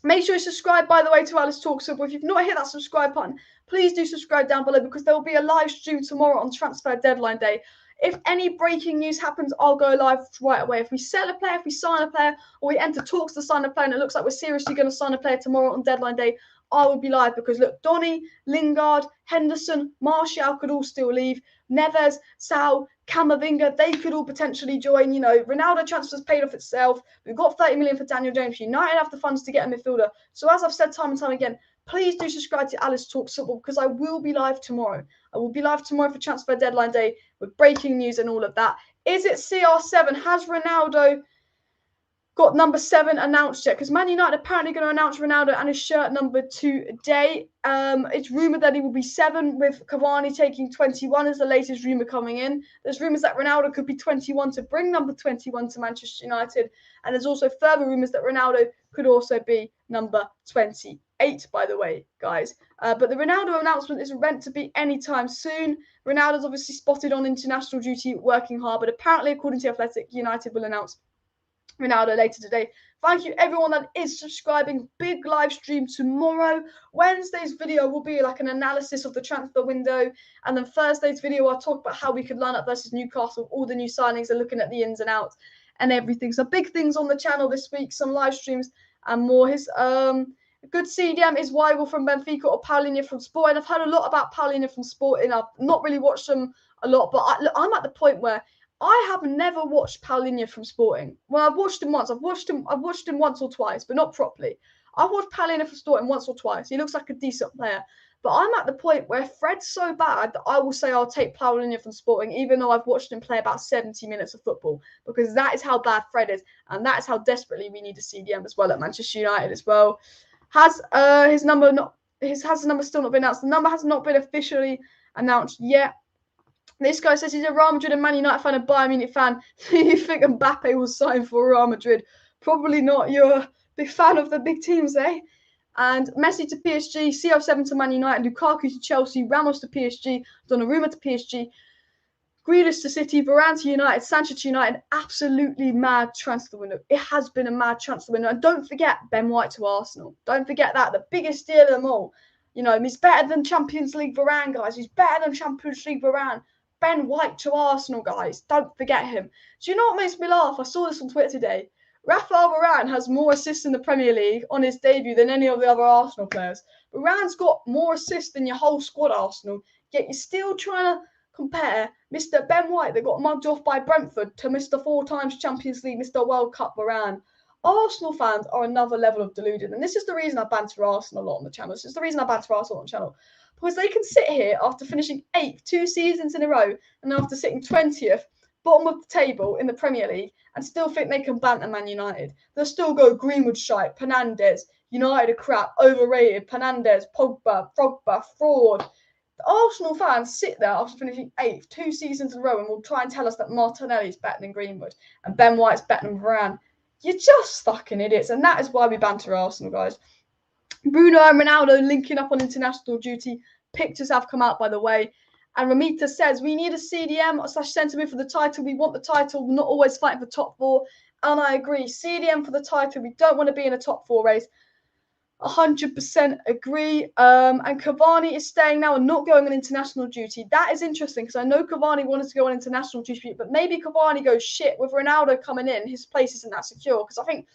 Make sure you subscribe, by the way, to Alice Talks Football. If you've not hit that subscribe button, please do subscribe down below because there will be a live stream tomorrow on transfer deadline day. If any breaking news happens, I'll go live right away. If we sell a player, if we sign a player, or we enter talks to sign a player, and it looks like we're seriously going to sign a player tomorrow on deadline day, I will be live because, look, Donny, Lingard, Henderson, Martial could all still leave. Neves, Saul, Camavinga, they could all potentially join. You know, Ronaldo transfer's paid off itself. We've got 30 million for Daniel James. United have the funds to get a midfielder. So as I've said time and time again, please do subscribe to Alice Talks Football because I will be live tomorrow. I will be live tomorrow for transfer deadline day with breaking news and all of that. Is it CR7? Has Ronaldo got number 7 announced yet? Because Man United apparently going to announce Ronaldo and his shirt number today. It's rumoured that he will be 7 with Cavani taking 21 is the latest rumour coming in. There's rumours that Ronaldo could be 21 to bring number 21 to Manchester United. And there's also further rumours that Ronaldo could also be number 28, by the way, guys. But the Ronaldo announcement isn't meant to be anytime soon. Ronaldo's obviously spotted on international duty working hard, but apparently, according to Athletic, United will announce Ronaldo later today. Thank you everyone that is subscribing. Big live stream tomorrow. Wednesday's video will be like an analysis of the transfer window, and then Thursday's video I'll talk about how we could line up versus Newcastle, all the new signings and looking at the ins and outs and everything. So big things on the channel this week, some live streams and more. His good CDM is Weigl from Benfica or Paulinho from Sporting. I've heard a lot about Paulinho from Sporting. I've not really watched them a lot, but I'm at the point where I have never watched Paulinho from Sporting. Well, I've watched him once. I've watched him once or twice, but not properly. I've watched Paulinho from Sporting once or twice. He looks like a decent player. But I'm at the point where Fred's so bad that I will say I'll take Paulinho from Sporting, even though I've watched him play about 70 minutes of football, because that is how bad Fred is, and that is how desperately we need a CDM as well at Manchester United as well. Has his number still not been announced? The number has not been officially announced yet. This guy says he's a Real Madrid and Man United fan and Bayern Munich fan. Do you think Mbappe will sign for Real Madrid? Probably not. You're a big fan of the big teams, eh? And Messi to PSG, CR7 to Man United, Lukaku to Chelsea, Ramos to PSG, Donnarumma to PSG, Grealish to City, Varane to United, Sanchez to United. Absolutely mad transfer window. It has been a mad transfer window. And don't forget Ben White to Arsenal. Don't forget that. The biggest deal of them all. You know, he's better than Champions League Varane, guys. He's better than Champions League Varane. Ben White to Arsenal, guys. Don't forget him. Do you know what makes me laugh? I saw this on Twitter today. Rafael Varane has more assists in the Premier League on his debut than any of the other Arsenal players. Varane's got more assists than your whole squad, Arsenal. Yet you're still trying to compare Mr. Ben White that got mugged off by Brentford to Mr. 4 times Champions League, Mr. World Cup Varane. Arsenal fans are another level of deluded. And this is the reason I banter Arsenal a lot on the channel. This is the reason I banter Arsenal on the channel. Because they can sit here after finishing 8th 2 seasons in a row and after sitting 20th, bottom of the table in the Premier League, and still think they can banter Man United. They'll still go Greenwood shite, Fernandes, United are crap, overrated, Fernandes, Pogba, fraud. The Arsenal fans sit there after finishing 8th 2 seasons in a row and will try and tell us that Martinelli is better than Greenwood and Ben White's better than Varane. You're just fucking idiots, and that is why we banter Arsenal, guys. Bruno and Ronaldo linking up on international duty. Pictures have come out, by the way. And Ramita says, we need a CDM/centre mid for the title. We want the title. We're not always fighting for top 4. And I agree. CDM for the title. We don't want to be in a top 4 race. 100% agree. And Cavani is staying now and not going on international duty. That is interesting because I know Cavani wanted to go on international duty, but maybe Cavani goes, shit, with Ronaldo coming in, his place isn't that secure. Because I think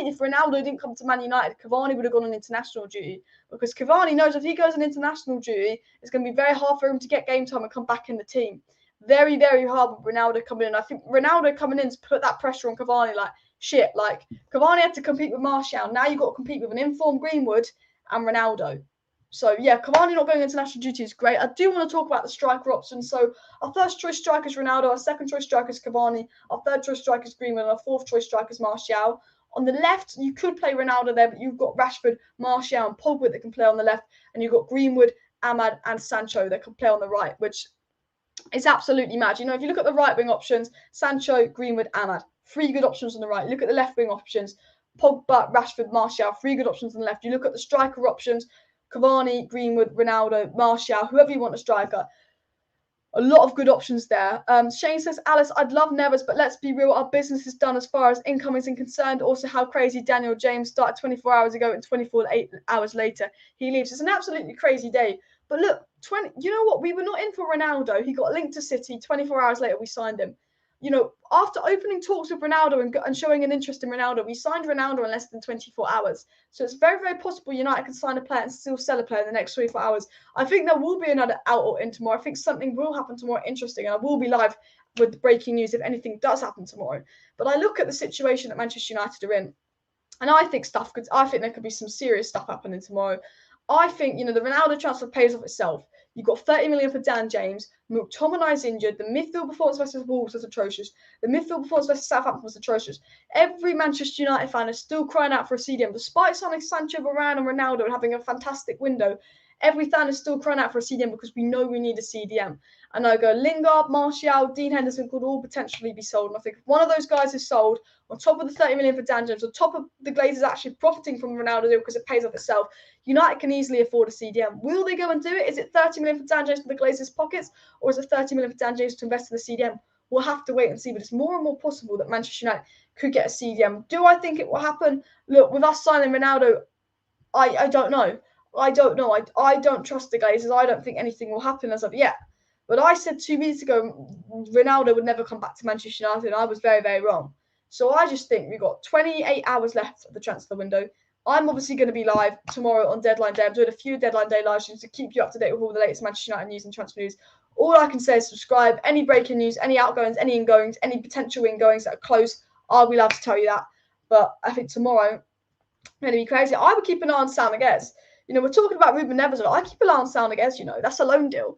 if Ronaldo didn't come to Man United, Cavani would have gone on international duty. Because Cavani knows if he goes on international duty, it's going to be very hard for him to get game time and come back in the team. Very, very hard with Ronaldo coming in. I think Ronaldo coming in to put that pressure on Cavani, like, shit, like, Cavani had to compete with Martial. Now you've got to compete with an informed Greenwood and Ronaldo. So, yeah, Cavani not going international duty is great. I do want to talk about the striker options. So, our first choice striker is Ronaldo. Our second choice striker is Cavani. Our third choice striker is Greenwood. And our fourth choice striker is Martial. On the left, you could play Ronaldo there, but you've got Rashford, Martial, and Pogba that can play on the left, and you've got Greenwood, Ahmad, and Sancho that can play on the right, which is absolutely mad. You know, if you look at the right wing options, Sancho, Greenwood, Ahmad, 3 good options on the right. Look at the left wing options, Pogba, Rashford, Martial, 3 good options on the left. You look at the striker options, Cavani, Greenwood, Ronaldo, Martial, whoever you want a striker. A lot of good options there. Shane says, Alice, I'd love Neves, but let's be real, our business is done as far as income is concerned. Also, how crazy Daniel James started 24 hours ago and 24 hours later he leaves. It's an absolutely crazy day. But look, you know what? We were not in for Ronaldo. He got linked to City. 24 hours later, we signed him. You know, after opening talks with Ronaldo and showing an interest in Ronaldo, we signed Ronaldo in less than 24 hours. So it's very, very possible United can sign a player and still sell a player in the next 24 hours. I think there will be another out or in tomorrow. I think something will happen tomorrow interesting, and I will be live with the breaking news if anything does happen tomorrow. But I look at the situation that Manchester United are in, and I think there could be some serious stuff happening tomorrow. I think, you know, the Ronaldo transfer pays off itself. You've got 30 million for Dan James. McTominay's injured. The midfield performance versus Wolves was atrocious. The midfield performance versus Southampton was atrocious. Every Manchester United fan is still crying out for a CDM. Despite signing Sancho, Varane and Ronaldo and having a fantastic window, every fan is still crying out for a CDM because we know we need a CDM. And I go, Lingard, Martial, Dean Henderson could all potentially be sold. And I think if one of those guys is sold, on top of the 30 million for Dan James, on top of the Glazers actually profiting from Ronaldo deal because it pays off itself, United can easily afford a CDM. Will they go and do it? Is it 30 million for Dan James for the Glazers' pockets, or is it 30 million for Dan James to invest in the CDM? We'll have to wait and see, but it's more and more possible that Manchester United could get a CDM. Do I think it will happen? Look, with us signing Ronaldo, I don't know. I don't know. I don't trust the Glazers. I don't think anything will happen as of yet. But I said 2 weeks ago Ronaldo would never come back to Manchester United, and I was very, very wrong. So I just think we've got 28 hours left of the transfer window. I'm obviously going to be live tomorrow on deadline day. I'm doing a few deadline day live streams to keep you up to date with all the latest Manchester United news and transfer news. All I can say is subscribe. Any breaking news, any outgoings, any ingoings, any potential ingoings that are close, I'll be allowed to tell you that. But I think tomorrow going to be crazy. I would keep an eye on Saul Niguez. You know, we're talking about Rueben Neves. I keep an eye on Saul Niguez, you know. That's a loan deal.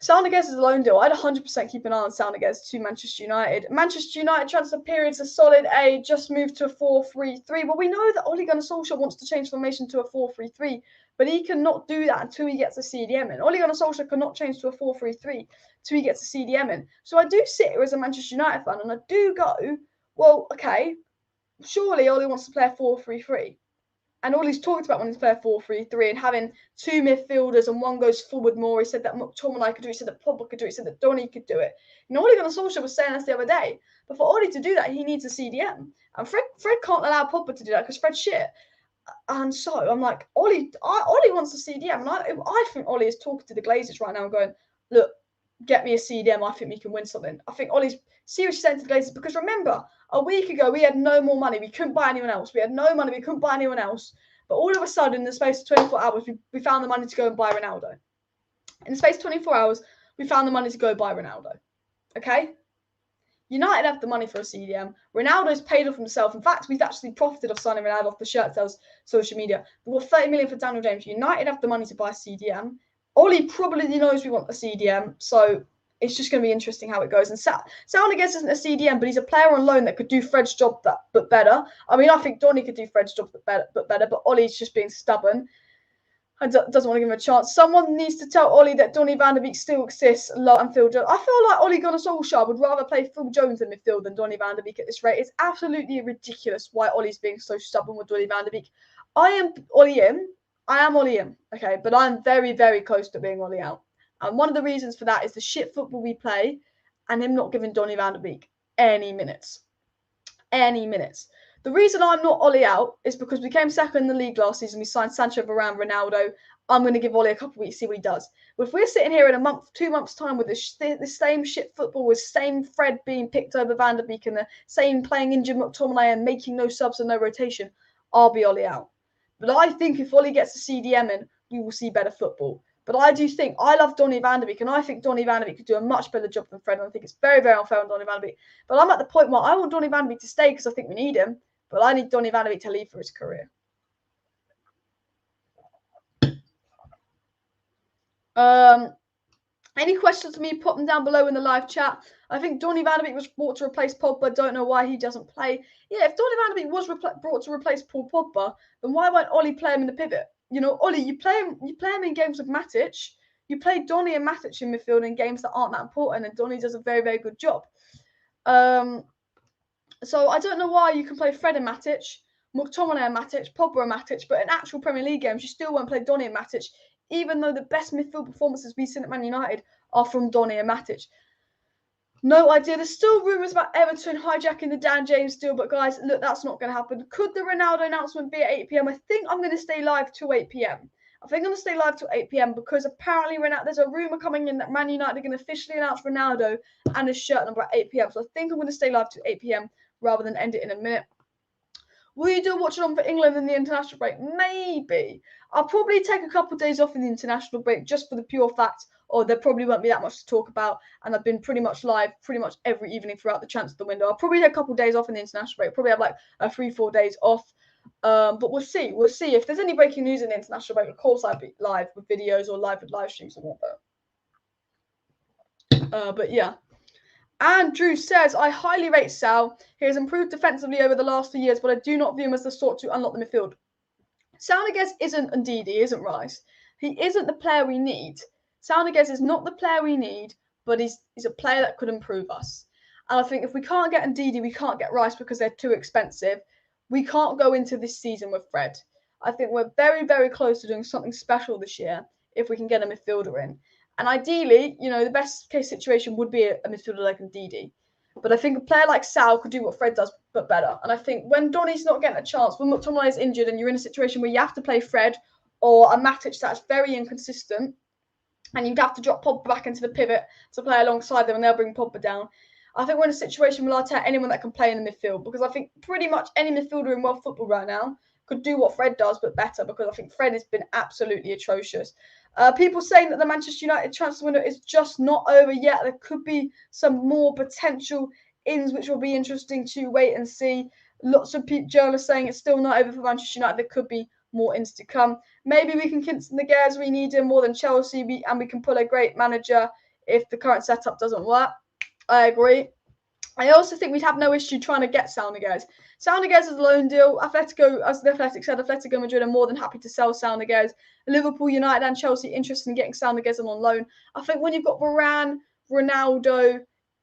Saul Niguez is a loan deal. I'd 100% keep an eye on Saul Niguez to Manchester United. Manchester United transfer periods are solid. Just moved to a 4-3-3. Well, we know that Ole Gunnar Solskjaer wants to change formation to a 4-3-3, but he cannot do that until he gets a CDM in. Ole Gunnar Solskjaer cannot change to a 4-3-3 until he gets a CDM in. So I do sit here as a Manchester United fan, and I do go, well, okay, surely Ole wants to play a 4-3-3. And all he's talked about when he's playing 4-3-3 and having 2 midfielders and one goes forward more. He said that McTominay could do it. He said that Pogba could do it. He said that Donny could do it. You know, Ole Gunnar Solskjaer was saying this the other day. But for Ole to do that, he needs a CDM. And Fred can't allow Pogba to do that because Fred's shit. And so I'm like, Ole wants a CDM. And I think Ole is talking to the Glazers right now and going, look, get me a CDM. I think we can win something. I think Ole's seriously saying to the Glazers, because remember, a week ago, we had no more money. We couldn't buy anyone else. We had no money. We couldn't buy anyone else. But all of a sudden, in the space of 24 hours, we found the money to go and buy Ronaldo. In the space of 24 hours, we found the money to go buy Ronaldo. Okay? United have the money for a CDM. Ronaldo's paid off himself. In fact, we've actually profited off signing Ronaldo off the shirt sales social media. We've got 30 million for Daniel James. United have the money to buy a CDM. Ole probably knows we want a CDM, so it's just going to be interesting how it goes. And Saul Niguez isn't a CDM, but he's a player on loan that could do Fred's job but better. I mean, I think Donny could do Fred's job but better, but Ole's just being stubborn and doesn't want to give him a chance. Someone needs to tell Ole that Donny van de Beek still exists and Phil Jones. I feel like Ole Gunnar Solskjaer would rather play Phil Jones in midfield than Donny van de Beek at this rate. It's absolutely ridiculous why Ole's being so stubborn with Donny van de Beek. I am Ole in, okay, but I'm very, very close to being Ole out. And one of the reasons for that is the shit football we play and him not giving Donny van de Beek any minutes. Any minutes. The reason I'm not Ole out is because we came second in the league last season. We signed Sancho, Varane, Ronaldo. I'm going to give Ole a couple of weeks, see what he does. But if we're sitting here in a month, 2 months' time with the same shit football, with the same Fred being picked over Van de Beek and the same playing injured McTominay and making no subs and no rotation, I'll be Ole out. But I think if Ole gets a CDM in, we will see better football. But I do think, I love Donny van de Beek, and I think Donny van de Beek could do a much better job than Fred, and I think it's very, very unfair on Donny van de Beek. But I'm at the point where I want Donny van de Beek to stay because I think we need him, but I need Donny van de Beek to leave for his career. Any questions for me, put them down below in the live chat. I think Donny van de Beek was brought to replace Pogba. Don't know why he doesn't play. Yeah, if Donny van de Beek was brought to replace Paul Pogba, then why won't Ollie play him in the pivot? You know, Ollie, you play him in games with Matic. You play Donny and Matic in midfield in games that aren't that important, and Donny does a very, very good job. So I don't know why you can play Fred and Matic, McTominay and Matic, Pogba and Matic, but in actual Premier League games, you still won't play Donny and Matic, even though the best midfield performances we've seen at Man United are from Donny and Matic. No idea. There's still rumours about Everton hijacking the Dan James deal, but guys, look, that's not going to happen. Could the Ronaldo announcement be at 8 p.m? I think I'm going to stay live till 8 p.m. I think I'm going to stay live till 8 p.m. because apparently there's a rumour coming in that Man United are going to officially announce Ronaldo and his shirt number at 8 p.m. So I think I'm going to stay live till 8 p.m. rather than end it in a minute. Will you do watch it on for England in the international break? Maybe. I'll probably take a couple of days off in the international break just for the pure fact, or there probably won't be that much to talk about, and I've been pretty much live pretty much every evening throughout the transfer window. I'll probably take a couple of days off in the international break. Probably have like 3-4 days off. But we'll see. We'll see. If there's any breaking news in the international break, of course I'll be live with videos or live with live streams and whatnot. But yeah. Andrew says, I highly rate Saul. He has improved defensively over the last 2 years, but I do not view him as the sort to unlock the midfield. Saul Niguez isn't Ndidi, isn't Rice. He isn't the player we need. Saul Niguez is not the player we need, but he's a player that could improve us. And I think if we can't get Ndidi, we can't get Rice because they're too expensive. We can't go into this season with Fred. I think we're very, very close to doing something special this year if we can get a midfielder in. And ideally, you know, the best case situation would be a midfielder like Ndidi. But I think a player like Saul could do what Fred does, but better. And I think when Donny's not getting a chance, when McTominay is injured and you're in a situation where you have to play Fred or a Matic that's very inconsistent, and you'd have to drop Pogba back into the pivot to play alongside them and they'll bring Pogba down. I think we're in a situation where I'll take anyone that can play in the midfield because I think pretty much any midfielder in world football right now could do what Fred does, but better because I think Fred has been absolutely atrocious. People saying that the Manchester United transfer window is just not over yet. There could be some more potential ins, which will be interesting to wait and see. Lots of journalists saying it's still not over for Manchester United. There could be more ins to come. Maybe we can convince Niguez we need him more than Chelsea, and we can pull a great manager if the current setup doesn't work. I agree. I also think we'd have no issue trying to get Saul Niguez. Saul Niguez is a loan deal. Atletico, as the Athletic said, Atletico Madrid are more than happy to sell Saul Niguez. Liverpool, United and Chelsea interested in getting Saul Niguez on loan. I think when you've got Varane, Ronaldo,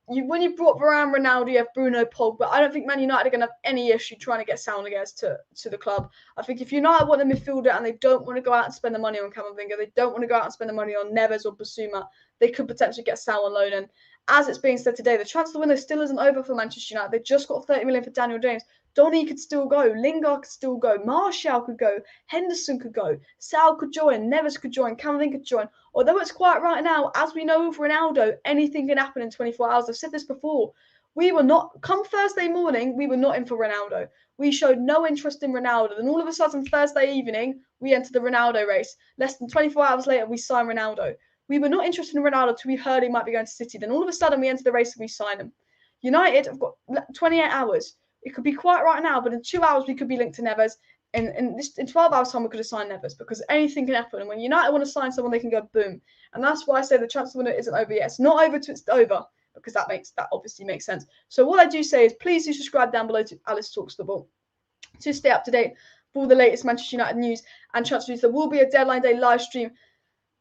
when you brought Varane, Ronaldo, you have Bruno, Pogba. I don't think Man United are going to have any issue trying to get Saul Niguez to the club. I think if United want a midfielder and they don't want to go out and spend the money on Camavinga, they don't want to go out and spend the money on Neves or BISSOUMA, they could potentially get Saul on loan. And as it's being said today, the transfer window still isn't over for Manchester United. They just got 30 million for Daniel James. Donny could still go. Lingard could still go. Martial could go. Henderson could go. Saul could join. Neves could join. Kamavinga could join. Although it's quiet right now, as we know with Ronaldo, anything can happen in 24 hours. I've said this before. We were not, come Thursday morning, we were not in for Ronaldo. We showed no interest in Ronaldo. Then all of a sudden, Thursday evening, we entered the Ronaldo race. Less than 24 hours later, we signed Ronaldo. We were not interested in Ronaldo until we heard he might be going to City. Then all of a sudden, we entered the race and we signed him. United have got 28 hours. It could be quiet right now, but in 2 hours, we could be linked to Neves. In 12 hours' time, we could have signed Neves because anything can happen. And when United want to sign someone, they can go boom. And that's why I say the transfer window isn't over yet. It's not over till it's over because that obviously makes sense. So what I do say is please do subscribe down below to Alice Talks Football to stay up to date for all the latest Manchester United news and transfer news. There will be a deadline day live stream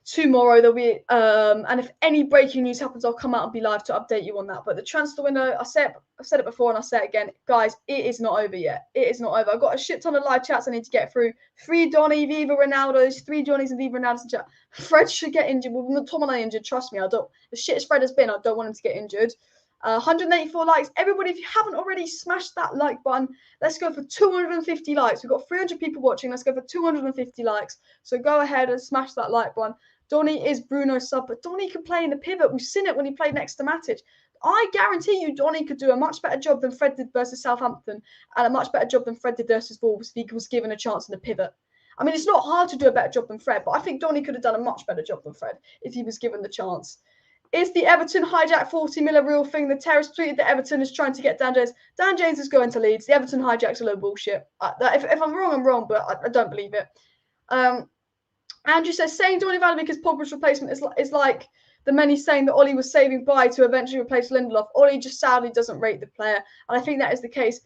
tomorrow. There'll be and if any breaking news happens, I'll come out and be live to update you on that. But the transfer window, I've said it before and I'll say it again, guys, it is not over yet. It is not over. I've got a shit ton of live chats I need to get through. 3 Donny, Viva Ronaldo's, 3 Johnny's and Viva Ronaldo's in chat. Fred should get injured. With McTominay injured, trust me, I don't. As shit as Fred has been, I don't want him to get injured. 184 likes. Everybody, if you haven't already, smash that like button. Let's go for 250 likes. We've got 300 people watching. Let's go for 250 likes. So go ahead and smash that like button. Donny is Bruno's sub, but Donny can play in the pivot. We've seen it when he played next to Matic. I guarantee you Donny could do a much better job than Fred did versus Southampton and a much better job than Fred did versus Wolves if he was given a chance in the pivot. I mean, it's not hard to do a better job than Fred, but I think Donny could have done a much better job than Fred if he was given the chance. Is the Everton hijack 40 mil a real thing? The Terrace tweeted that Everton is trying to get Dan James. Dan James is going to Leeds. The Everton hijack's a load of bullshit. If I'm wrong, I'm wrong, but I don't believe it. Andrew says, saying Donny van de Beek is Pogba's replacement is like the many saying that Ollie was saving by to eventually replace Lindelof. Ollie just sadly doesn't rate the player. And I think that is the case,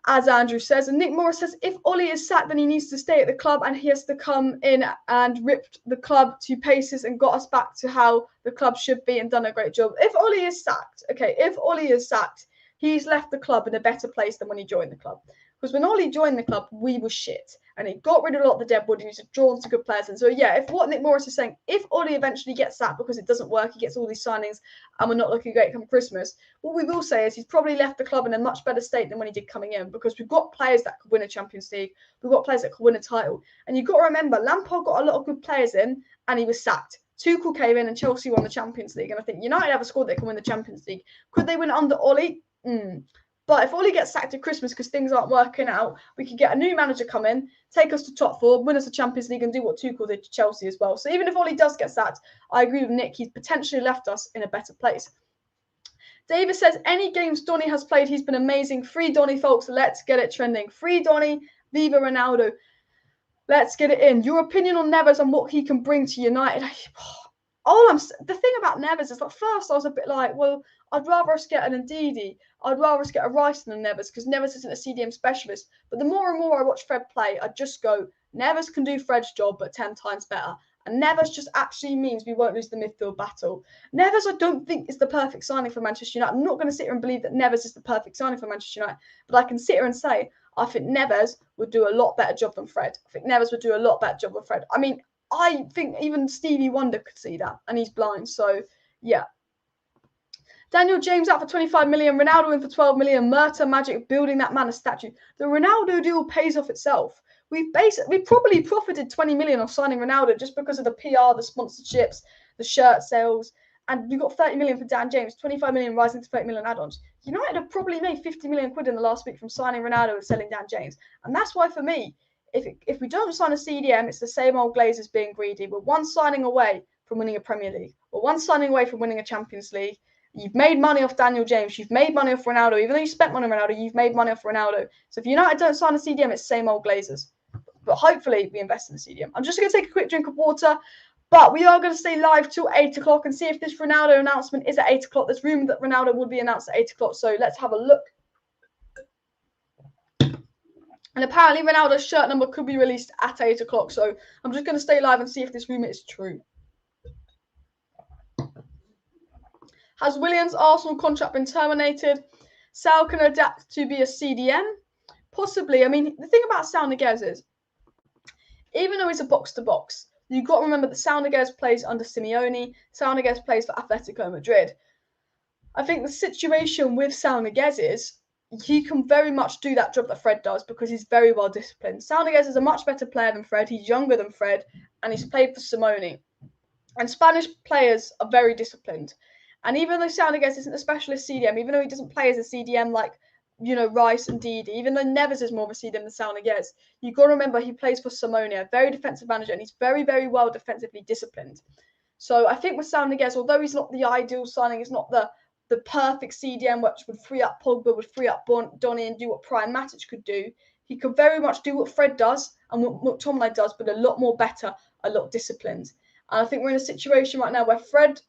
as Andrew says. And Nick Morris says, if Ollie is sacked, then he needs to stay at the club and he has to come in and ripped the club to paces and got us back to how the club should be and done a great job. If Ollie is sacked, he's left the club in a better place than when he joined the club. Because when Ollie joined the club, we were shit. And he got rid of a lot of the dead bodies and he's drawn some good players. And so, yeah, if what Nick Morris is saying, if Ollie eventually gets sacked because it doesn't work, he gets all these signings and we're not looking great come Christmas, what we will say is he's probably left the club in a much better state than when he did coming in, because we've got players that could win a Champions League. We've got players that could win a title. And you've got to remember, Lampard got a lot of good players in and he was sacked. Tuchel came in and Chelsea won the Champions League. And I think United have a squad that can win the Champions League. Could they win under Ollie? But if Ollie gets sacked at Christmas because things aren't working out, we could get a new manager come in, take us to top four, win us the Champions League and do what Tuchel did to Chelsea as well. So even if Ollie does get sacked, I agree with Nick, he's potentially left us in a better place. David says, any games Donny has played, he's been amazing. Free Donny, folks. Let's get it trending. Free Donny, Viva Ronaldo. Let's get it in. Your opinion on Neves and what he can bring to United. The thing about Neves is, at first I was a bit like, well, I'd rather us get an Ndidi. I'd rather us get a Rice than a Neves, because Neves isn't a CDM specialist. But the more and more I watch Fred play, I just go, Neves can do Fred's job, but 10 times better. And Neves just actually means we won't lose the midfield battle. Neves, I don't think, is the perfect signing for Manchester United. I'm not going to sit here and believe that Neves is the perfect signing for Manchester United. But I can sit here and say, I think Neves would do a lot better job than Fred. I think Neves would do a lot better job than Fred. I mean, I think even Stevie Wonder could see that, and he's blind. So, yeah. Daniel James out for 25 million. Ronaldo in for 12 million. Murta Magic building that man a statue. The Ronaldo deal pays off itself. We probably profited 20 million off signing Ronaldo just because of the PR, the sponsorships, the shirt sales. And we got 30 million for Dan James, 25 million rising to 30 million add-ons. United have probably made 50 million quid in the last week from signing Ronaldo and selling Dan James. And that's why, for me, if we don't sign a CDM, it's the same old Glazers being greedy. We're one signing away from winning a Premier League. We're one signing away from winning a Champions League. You've made money off Daniel James. You've made money off Ronaldo. Even though you spent money on Ronaldo, you've made money off Ronaldo. So if United don't sign a CDM, it's the same old Glazers. But hopefully we invest in the CDM. I'm just going to take a quick drink of water. But we are going to stay live till 8 o'clock and see if this Ronaldo announcement is at 8 o'clock. There's rumour that Ronaldo would be announced at 8 o'clock. So let's have a look. And apparently Ronaldo's shirt number could be released at 8 o'clock. So I'm just going to stay live and see if this rumour is true. Has Williams' Arsenal contract been terminated? Saul can adapt to be a CDM? Possibly. I mean, the thing about Saul Niguez is, even though he's a box-to-box, you've got to remember that Saul Niguez plays under Simeone. Saul Niguez plays for Atletico Madrid. I think the situation with Saul Niguez is, he can very much do that job that Fred does because he's very well disciplined. Saul Niguez is a much better player than Fred. He's younger than Fred, and he's played for Simeone. And Spanish players are very disciplined. And even though Saul Niguez isn't a specialist CDM, even though he doesn't play as a CDM like, you know, Rice and Didi, even though Neves is more of a CDM than Saul Niguez, you've got to remember he plays for Simeone, a very defensive manager, and he's very, very well defensively disciplined. So I think with Saul Niguez, although he's not the ideal signing, he's not the perfect CDM, which would free up Pogba, would free up Donny and do what Prime Matic could do, he could very much do what Fred does and what McTominay does, but a lot more better, a lot disciplined. And I think we're in a situation right now where Fred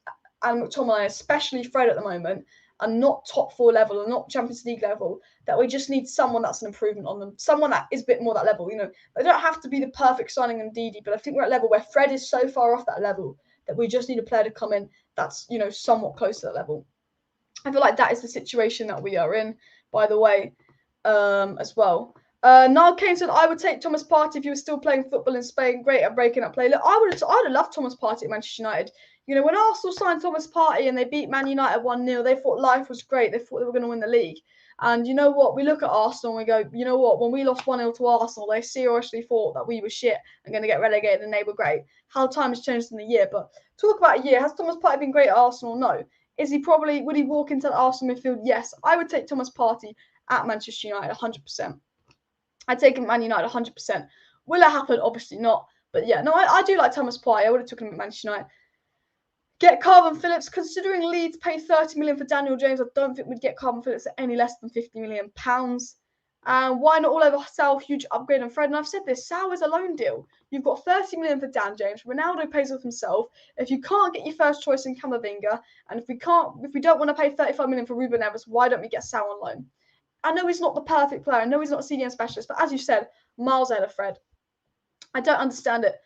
and McTominay, especially Fred at the moment, are not top four level or not Champions League level, that we just need someone that's an improvement on them, someone that is a bit more that level. You know, they don't have to be the perfect signing in Didi, but I think we're at a level where Fred is so far off that level that we just need a player to come in that's, you know, somewhat close to that level. I feel like that is the situation that we are in, by the way, as well. Niall Kane said, I would take Thomas Partey if he was still playing football in Spain. Great at breaking up play. Look, I'd have loved Thomas Partey at Manchester United. You know, when Arsenal signed Thomas Partey and they beat Man United 1-0, they thought life was great. They thought they were going to win the league. And you know what? We look at Arsenal and we go, you know what? When we lost 1-0 to Arsenal, they seriously thought that we were shit and going to get relegated and they were great. How time has changed in a year. But talk about a year. Has Thomas Partey been great at Arsenal? No. Would he walk into the Arsenal midfield? Yes. I would take Thomas Partey at Manchester United 100%. I'd take him at Man United 100%. Will it happen? Obviously not. But yeah, no, I do like Thomas Partey. I would have taken him at Manchester United. Get Calvin Phillips. Considering Leeds paid 30 million for Daniel James, I don't think we'd get Calvin Phillips at any less than £50 million. And why not all over Saul, huge upgrade on Fred? And I've said this, Saul is a loan deal. You've got 30 million for Dan James. Ronaldo pays off himself. If you can't get your first choice in Camavinga, and if we don't want to pay 35 million for Rueben Neves, why don't we get Saul on loan? I know he's not the perfect player. I know he's not a CDM specialist, but as you said, miles ahead of Fred. I don't understand it.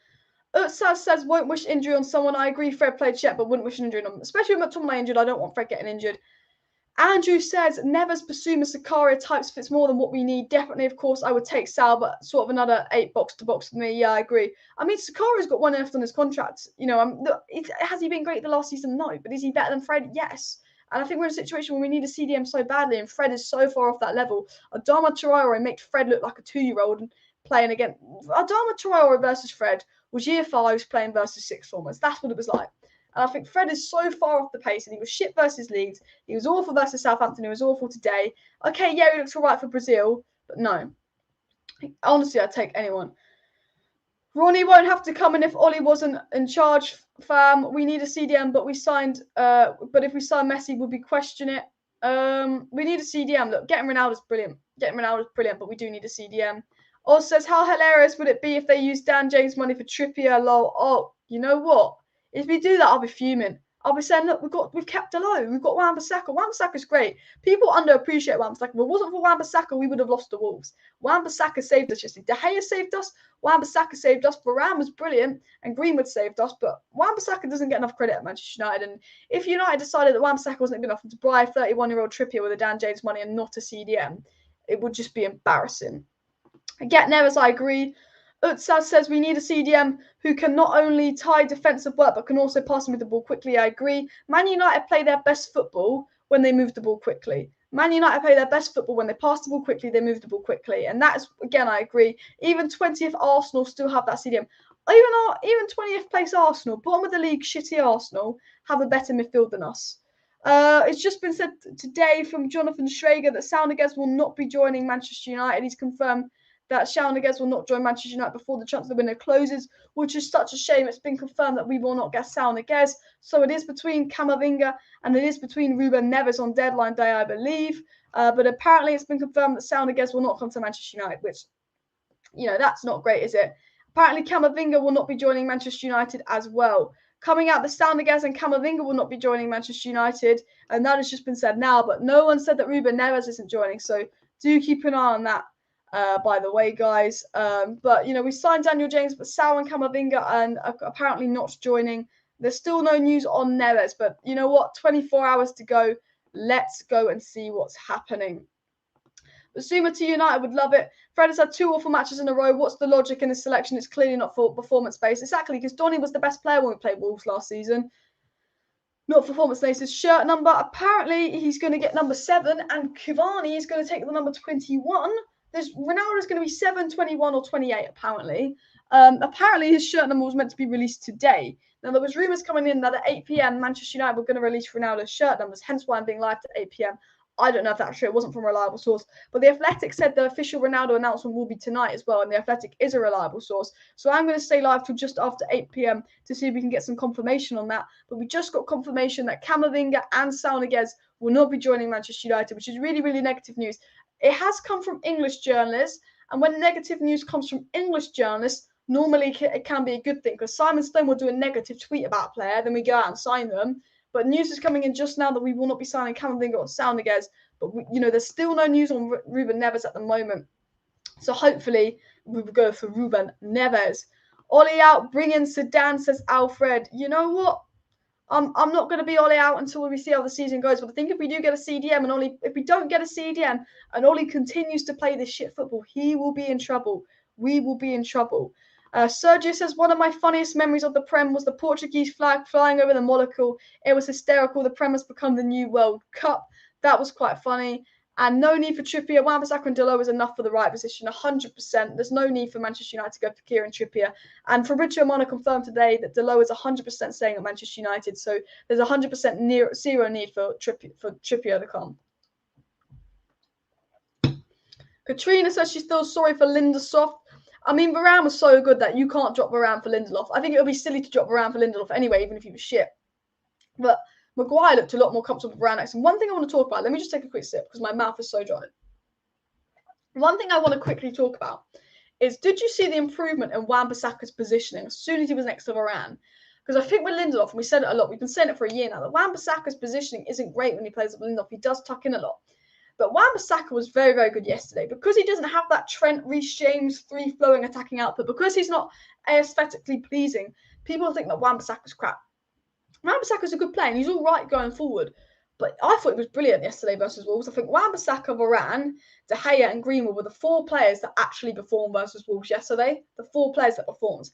Utsaz says won't wish injury on someone. I agree, Fred played shit, but wouldn't wish an injury on him. Especially with McTominay injured, I don't want Fred getting injured. Andrew says Neves, BISSOUMA, Sakaria types fits more than what we need. Definitely, of course, I would take Sal, but sort of another 8 box to box for me. Yeah, I agree. I mean, Sakaria's got 1 left on his contract. You know, has he been great the last season? No, but is he better than Fred? Yes. And I think we're in a situation where we need a CDM so badly, and Fred is so far off that level. Adama Traore makes Fred look like a 2-year-old and playing again. Adama Traore versus Fred was year 5 playing versus 6 formers. That's what it was like. And I think Fred is so far off the pace, and he was shit versus Leeds. He was awful versus Southampton. He was awful today. Okay, yeah, he looks all right for Brazil, but no. Honestly, I'd take anyone. Ronnie won't have to come in if Ollie wasn't in charge, fam. We need a CDM, but we signed. But if we sign Messi, would we question it? We need a CDM. Look, getting Ronaldo's brilliant. But we do need a CDM. Also says, how hilarious would it be if they used Dan James' money for Trippier? Lol. Oh, you know what? If we do that, I'll be fuming. I'll be saying, look, we've kept Delo. We've got Wan-Bissaka. Wan-Bissaka's great. People underappreciate Wan-Bissaka. If it wasn't for Wan-Bissaka, we would have lost the Wolves. Wan-Bissaka saved us yesterday. De Gea saved us. Wan-Bissaka saved us. Varane was brilliant, and Greenwood saved us. But Wan-Bissaka doesn't get enough credit at Manchester United. And if United decided that Wan-Bissaka wasn't good enough to buy a 31-year-old Trippier with a Dan James money and not a CDM, it would just be embarrassing. Get Neves, I agree. Utsaz says we need a CDM who can not only tie defensive work but can also pass with the ball quickly. I agree. Man United play their best football when they move the ball quickly. Man United play their best football when they pass the ball quickly, they move the ball quickly. And that is, again, I agree. Even 20th Arsenal still have that CDM. Even 20th place Arsenal, bottom of the league, shitty Arsenal, have a better midfield than us. It's just been said today from Jonathan Schrager that Saunders will not be joining Manchester United. He's confirmed that Niguez will not join Manchester United before the transfer window closes, which is such a shame. It's been confirmed that we will not get Niguez. So it is between Camavinga and it is between Rueben Neves on deadline day, I believe. But apparently it's been confirmed that Niguez will not come to Manchester United, which, you know, that's not great, is it? Apparently Camavinga will not be joining Manchester United as well. Coming out, the Niguez and Camavinga will not be joining Manchester United, and that has just been said now, but no one said that Rueben Neves isn't joining, so do keep an eye on that. By the way, guys. But, you know, we signed Daniel James, but Saul and Camavinga and apparently not joining. There's still no news on Neves, but you know what? 24 hours to go. Let's go and see what's happening. BISSOUMA to United would love it. Fred has had 2 awful matches in a row. What's the logic in this selection? It's clearly not for performance-based. Exactly, because Donny was the best player when we played Wolves last season. Not performance-based. His shirt number, apparently he's going to get number 7, and Cavani is going to take the number 21. Ronaldo's going to be 7, 21, or 28, apparently. Apparently, his shirt number was meant to be released today. Now, there was rumours coming in that at 8 p.m, Manchester United were going to release Ronaldo's shirt numbers, hence why I'm being live at 8 p.m. I don't know if that's true. It wasn't from a reliable source. But The Athletic said the official Ronaldo announcement will be tonight as well, and The Athletic is a reliable source. So I'm going to stay live till just after 8 p.m. to see if we can get some confirmation on that. But we just got confirmation that Camavinga and Saul Niguez will not be joining Manchester United, which is really, really negative news. It has come from English journalists, and when negative news comes from English journalists, normally it can be a good thing, because Simon Stone will do a negative tweet about a player, then we go out and sign them. But news is coming in just now that we will not be signing Camavinga or Saul Niguez. But, there's still no news on Rueben Neves at the moment. So hopefully we will go for Rueben Neves. Ollie out, bring in Sedan, says Alfred. You know what? I'm not going to be Ollie out until we see how the season goes. But I think if we do get a CDM and if we don't get a CDM and Ollie continues to play this shit football, he will be in trouble. We will be in trouble. Sergio says, one of my funniest memories of the Prem was the Portuguese flag flying over the molecule. It was hysterical. The Prem has become the new World Cup. That was quite funny. And no need for Trippier. Wan-Bissaka and Delo is enough for the right position, 100%. There's no need for Manchester United to go for Kieran Trippier. And Fabrizio Romano confirmed today that Delo is 100% staying at Manchester United. So there's 100% zero need for Trippier to come. Katrina says she feels sorry for Lindelof. I mean, Varane was so good that you can't drop Varane for Lindelof. I think it would be silly to drop Varane for Lindelof anyway, even if he was shit. But Maguire looked a lot more comfortable with Varane next. And one thing I want to talk about, let me just take a quick sip because my mouth is so dry. One thing I want to quickly talk about is, did you see the improvement in Wan-Bissaka's positioning as soon as he was next to Varane? Because I think with Lindelof, and we said it a lot, we've been saying it for a year now, that Wan-Bissaka's positioning isn't great when he plays with Lindelof. He does tuck in a lot. But Wan-Bissaka was very, very good yesterday. Because he doesn't have that Trent, Reece James, free-flowing attacking output, because he's not aesthetically pleasing, people think that Wan-Bissaka's crap. Wan-Bissaka's a good player, and he's all right going forward. But I thought it was brilliant yesterday versus Wolves. I think Wan-Bissaka, Varane, De Gea and Greenwood were the 4 players that actually performed versus Wolves yesterday. The 4 players that performed.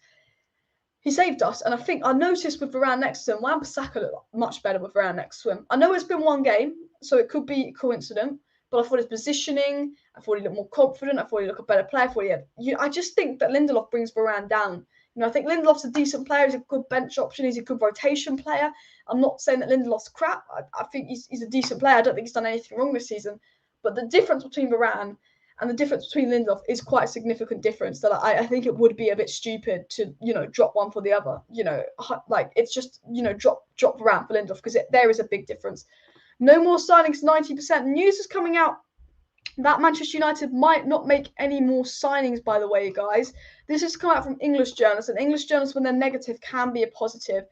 He saved us, and I think I noticed with Varane next to him, Wan-Bissaka looked much better with Varane next to him. I know it's been one game, so it could be coincident, but I thought his positioning, I thought he looked more confident, I thought he looked a better player. I just think that Lindelof brings Varane down. You know, I think Lindelof's a decent player. He's a good bench option. He's a good rotation player. I'm not saying that Lindelof's crap. I think he's a decent player. I don't think he's done anything wrong this season. But the difference between Varane and the difference between Lindelof is quite a significant difference that I think it would be a bit stupid to, drop one for the other. It's just, drop Varane for Lindelof, because there is a big difference. No more signings, 90%. News is coming out that Manchester United might not make any more signings, by the way, guys. This has come out from English journalists, and English journalists, when they're negative, can be a positive.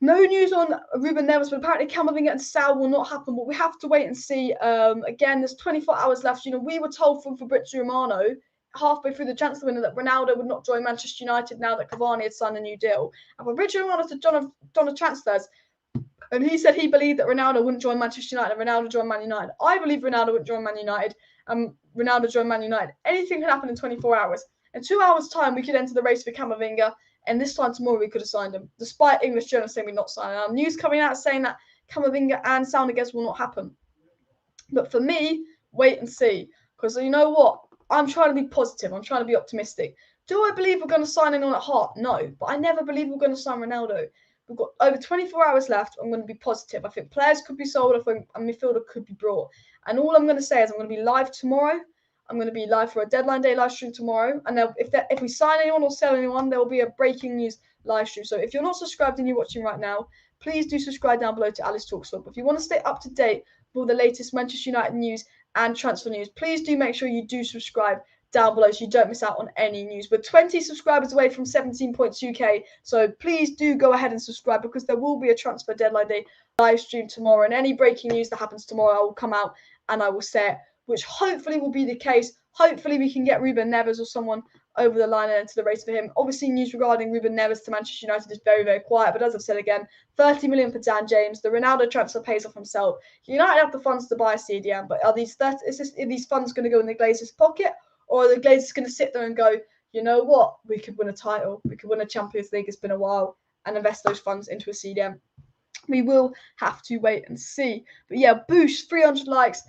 No news on Rueben Neves, but apparently Camavinga and Saul will not happen, but we have to wait and see. Again, there's 24 hours left. We were told from Fabrizio Romano halfway through the transfer window that Ronaldo would not join Manchester United now that Cavani had signed a new deal. And Fabrizio Romano said Donna transfers, and he said he believed that Ronaldo wouldn't join Manchester United and Ronaldo joined Man United. I believe Ronaldo wouldn't join Man United and Ronaldo joined Man United. Anything could happen in 24 hours. In 2 hours' time, we could enter the race for Camavinga, and this time tomorrow we could have signed him, despite English journalists saying we're not signing him. News coming out saying that Camavinga and Saunders will not happen. But for me, wait and see. Because you know what? I'm trying to be positive. I'm trying to be optimistic. Do I believe we're going to sign anyone at heart? No. But I never believe we're going to sign Ronaldo. We've got over 24 hours left. I'm going to be positive. I think players could be sold. I think a midfielder could be brought. And all I'm going to say is I'm going to be live tomorrow. I'm going to be live for a deadline day live stream tomorrow. And if we sign anyone or sell anyone, there will be a breaking news live stream. So if you're not subscribed and you're watching right now, please do subscribe down below to Alice Talks Football. If you want to stay up to date with all the latest Manchester United news and transfer news, please do make sure you do subscribe down below so you don't miss out on any news. We're 20 subscribers away from 17.2k, so please do go ahead and subscribe, because there will be a transfer deadline day live stream tomorrow, and any breaking news that happens tomorrow I will come out and I will say it, which hopefully will be the case. Hopefully we can get Rueben Neves or someone over the line and into the race for him. Obviously, news regarding Rueben Neves to Manchester United is very, very quiet, but as I've said again, 30 million for Dan James. The Ronaldo transfer pays off himself. United have the funds to buy a CDM, but are these funds going to go in the Glazers' pocket, or are the Glazers going to sit there and go, you know what, we could win a title, we could win a Champions League, it's been a while, and invest those funds into a CDM? We will have to wait and see. But yeah, boost 300 likes.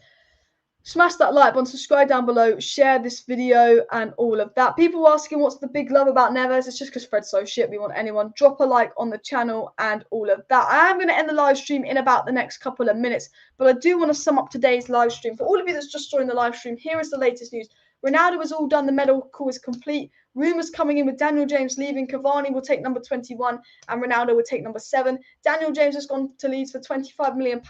Smash that like button, subscribe down below, share this video and all of that. People asking what's the big love about Neves. It's just because Fred's so shit. We want anyone. Drop a like on the channel and all of that. I am going to end the live stream in about the next couple of minutes, but I do want to sum up today's live stream. For all of you that's just joined the live stream, here is the latest news. Ronaldo is all done. The medical is complete. Rumours coming in with Daniel James leaving. Cavani will take number 21 and Ronaldo will take number 7. Daniel James has gone to Leeds for £25 million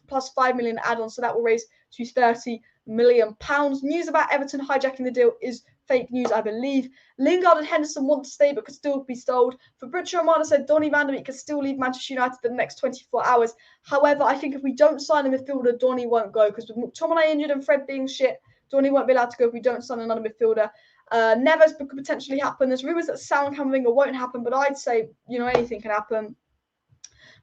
plus 5 million add-ons, so that will raise to £30 million. News about Everton hijacking the deal is fake news, I believe. Lingard and Henderson want to stay but could still be sold. Fabrizio Romano said Donny van der Beek could still leave Manchester United in the next 24 hours. However, I think if we don't sign a midfielder, Donny won't go, because with McTominay injured and Fred being shit, Donny won't be allowed to go if we don't sign another midfielder. Neves could potentially happen. There's rumours that Saul and Camavinga won't happen, but I'd say, anything can happen.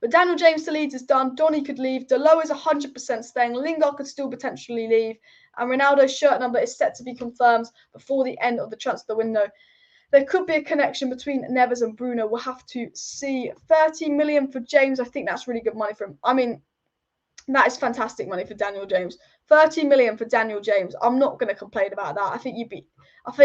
But Daniel James to Leeds is done. Donny could leave. Delo is 100% staying. Lingard could still potentially leave. And Ronaldo's shirt number is set to be confirmed before the end of the transfer window. There could be a connection between Neves and Bruno. We'll have to see. 30 million for James. I think that's really good money for him. I mean, that is fantastic money for Daniel James. 30 million for Daniel James. I'm not going to complain about that. I think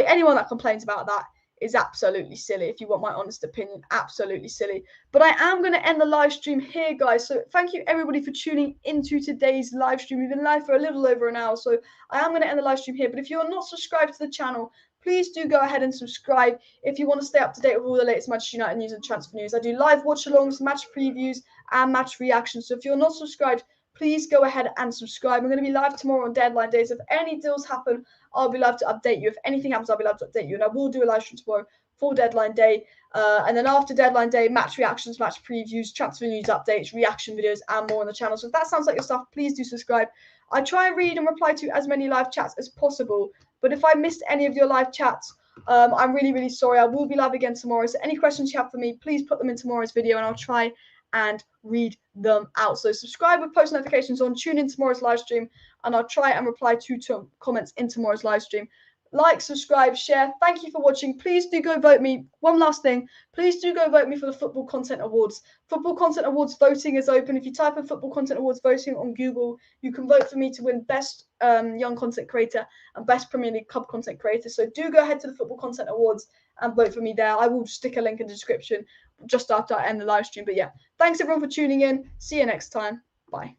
anyone that complains about that is absolutely silly, if you want my honest opinion. Absolutely silly. But I am going to end the live stream here, guys. So thank you, everybody, for tuning into today's live stream. We've been live for a little over an hour, so I am going to end the live stream here. But if you're not subscribed to the channel, please do go ahead and subscribe if you want to stay up to date with all the latest Manchester United news and transfer news. I do live watch-alongs, match previews, and match reactions. So if you're not subscribed, please go ahead and subscribe. I'm going to be live tomorrow on deadline day. So if any deals happen, I'll be live to update you. If anything happens, I'll be live to update you. And I will do a live stream tomorrow for deadline day. And then after deadline day, match reactions, match previews, transfer news updates, reaction videos, and more on the channel. So if that sounds like your stuff, please do subscribe. I try and read and reply to as many live chats as possible. But if I missed any of your live chats, I'm really, really sorry. I will be live again tomorrow. So any questions you have for me, please put them in tomorrow's video and I'll try and read them out. So subscribe with post notifications on, tune in tomorrow's live stream, and I'll try and reply to comments in tomorrow's live stream. Like, subscribe, share. Thank you for watching. Please do go vote me. One last thing. Please do go vote me for the Football Content Awards. Football Content Awards voting is open. If you type in Football Content Awards voting on Google, you can vote for me to win Best Young Content Creator and Best Premier League Club Content Creator. So do go ahead to the Football Content Awards and vote for me there. I will stick a link in the description just after I end the live stream. But yeah, thanks everyone for tuning in. See you next time. Bye.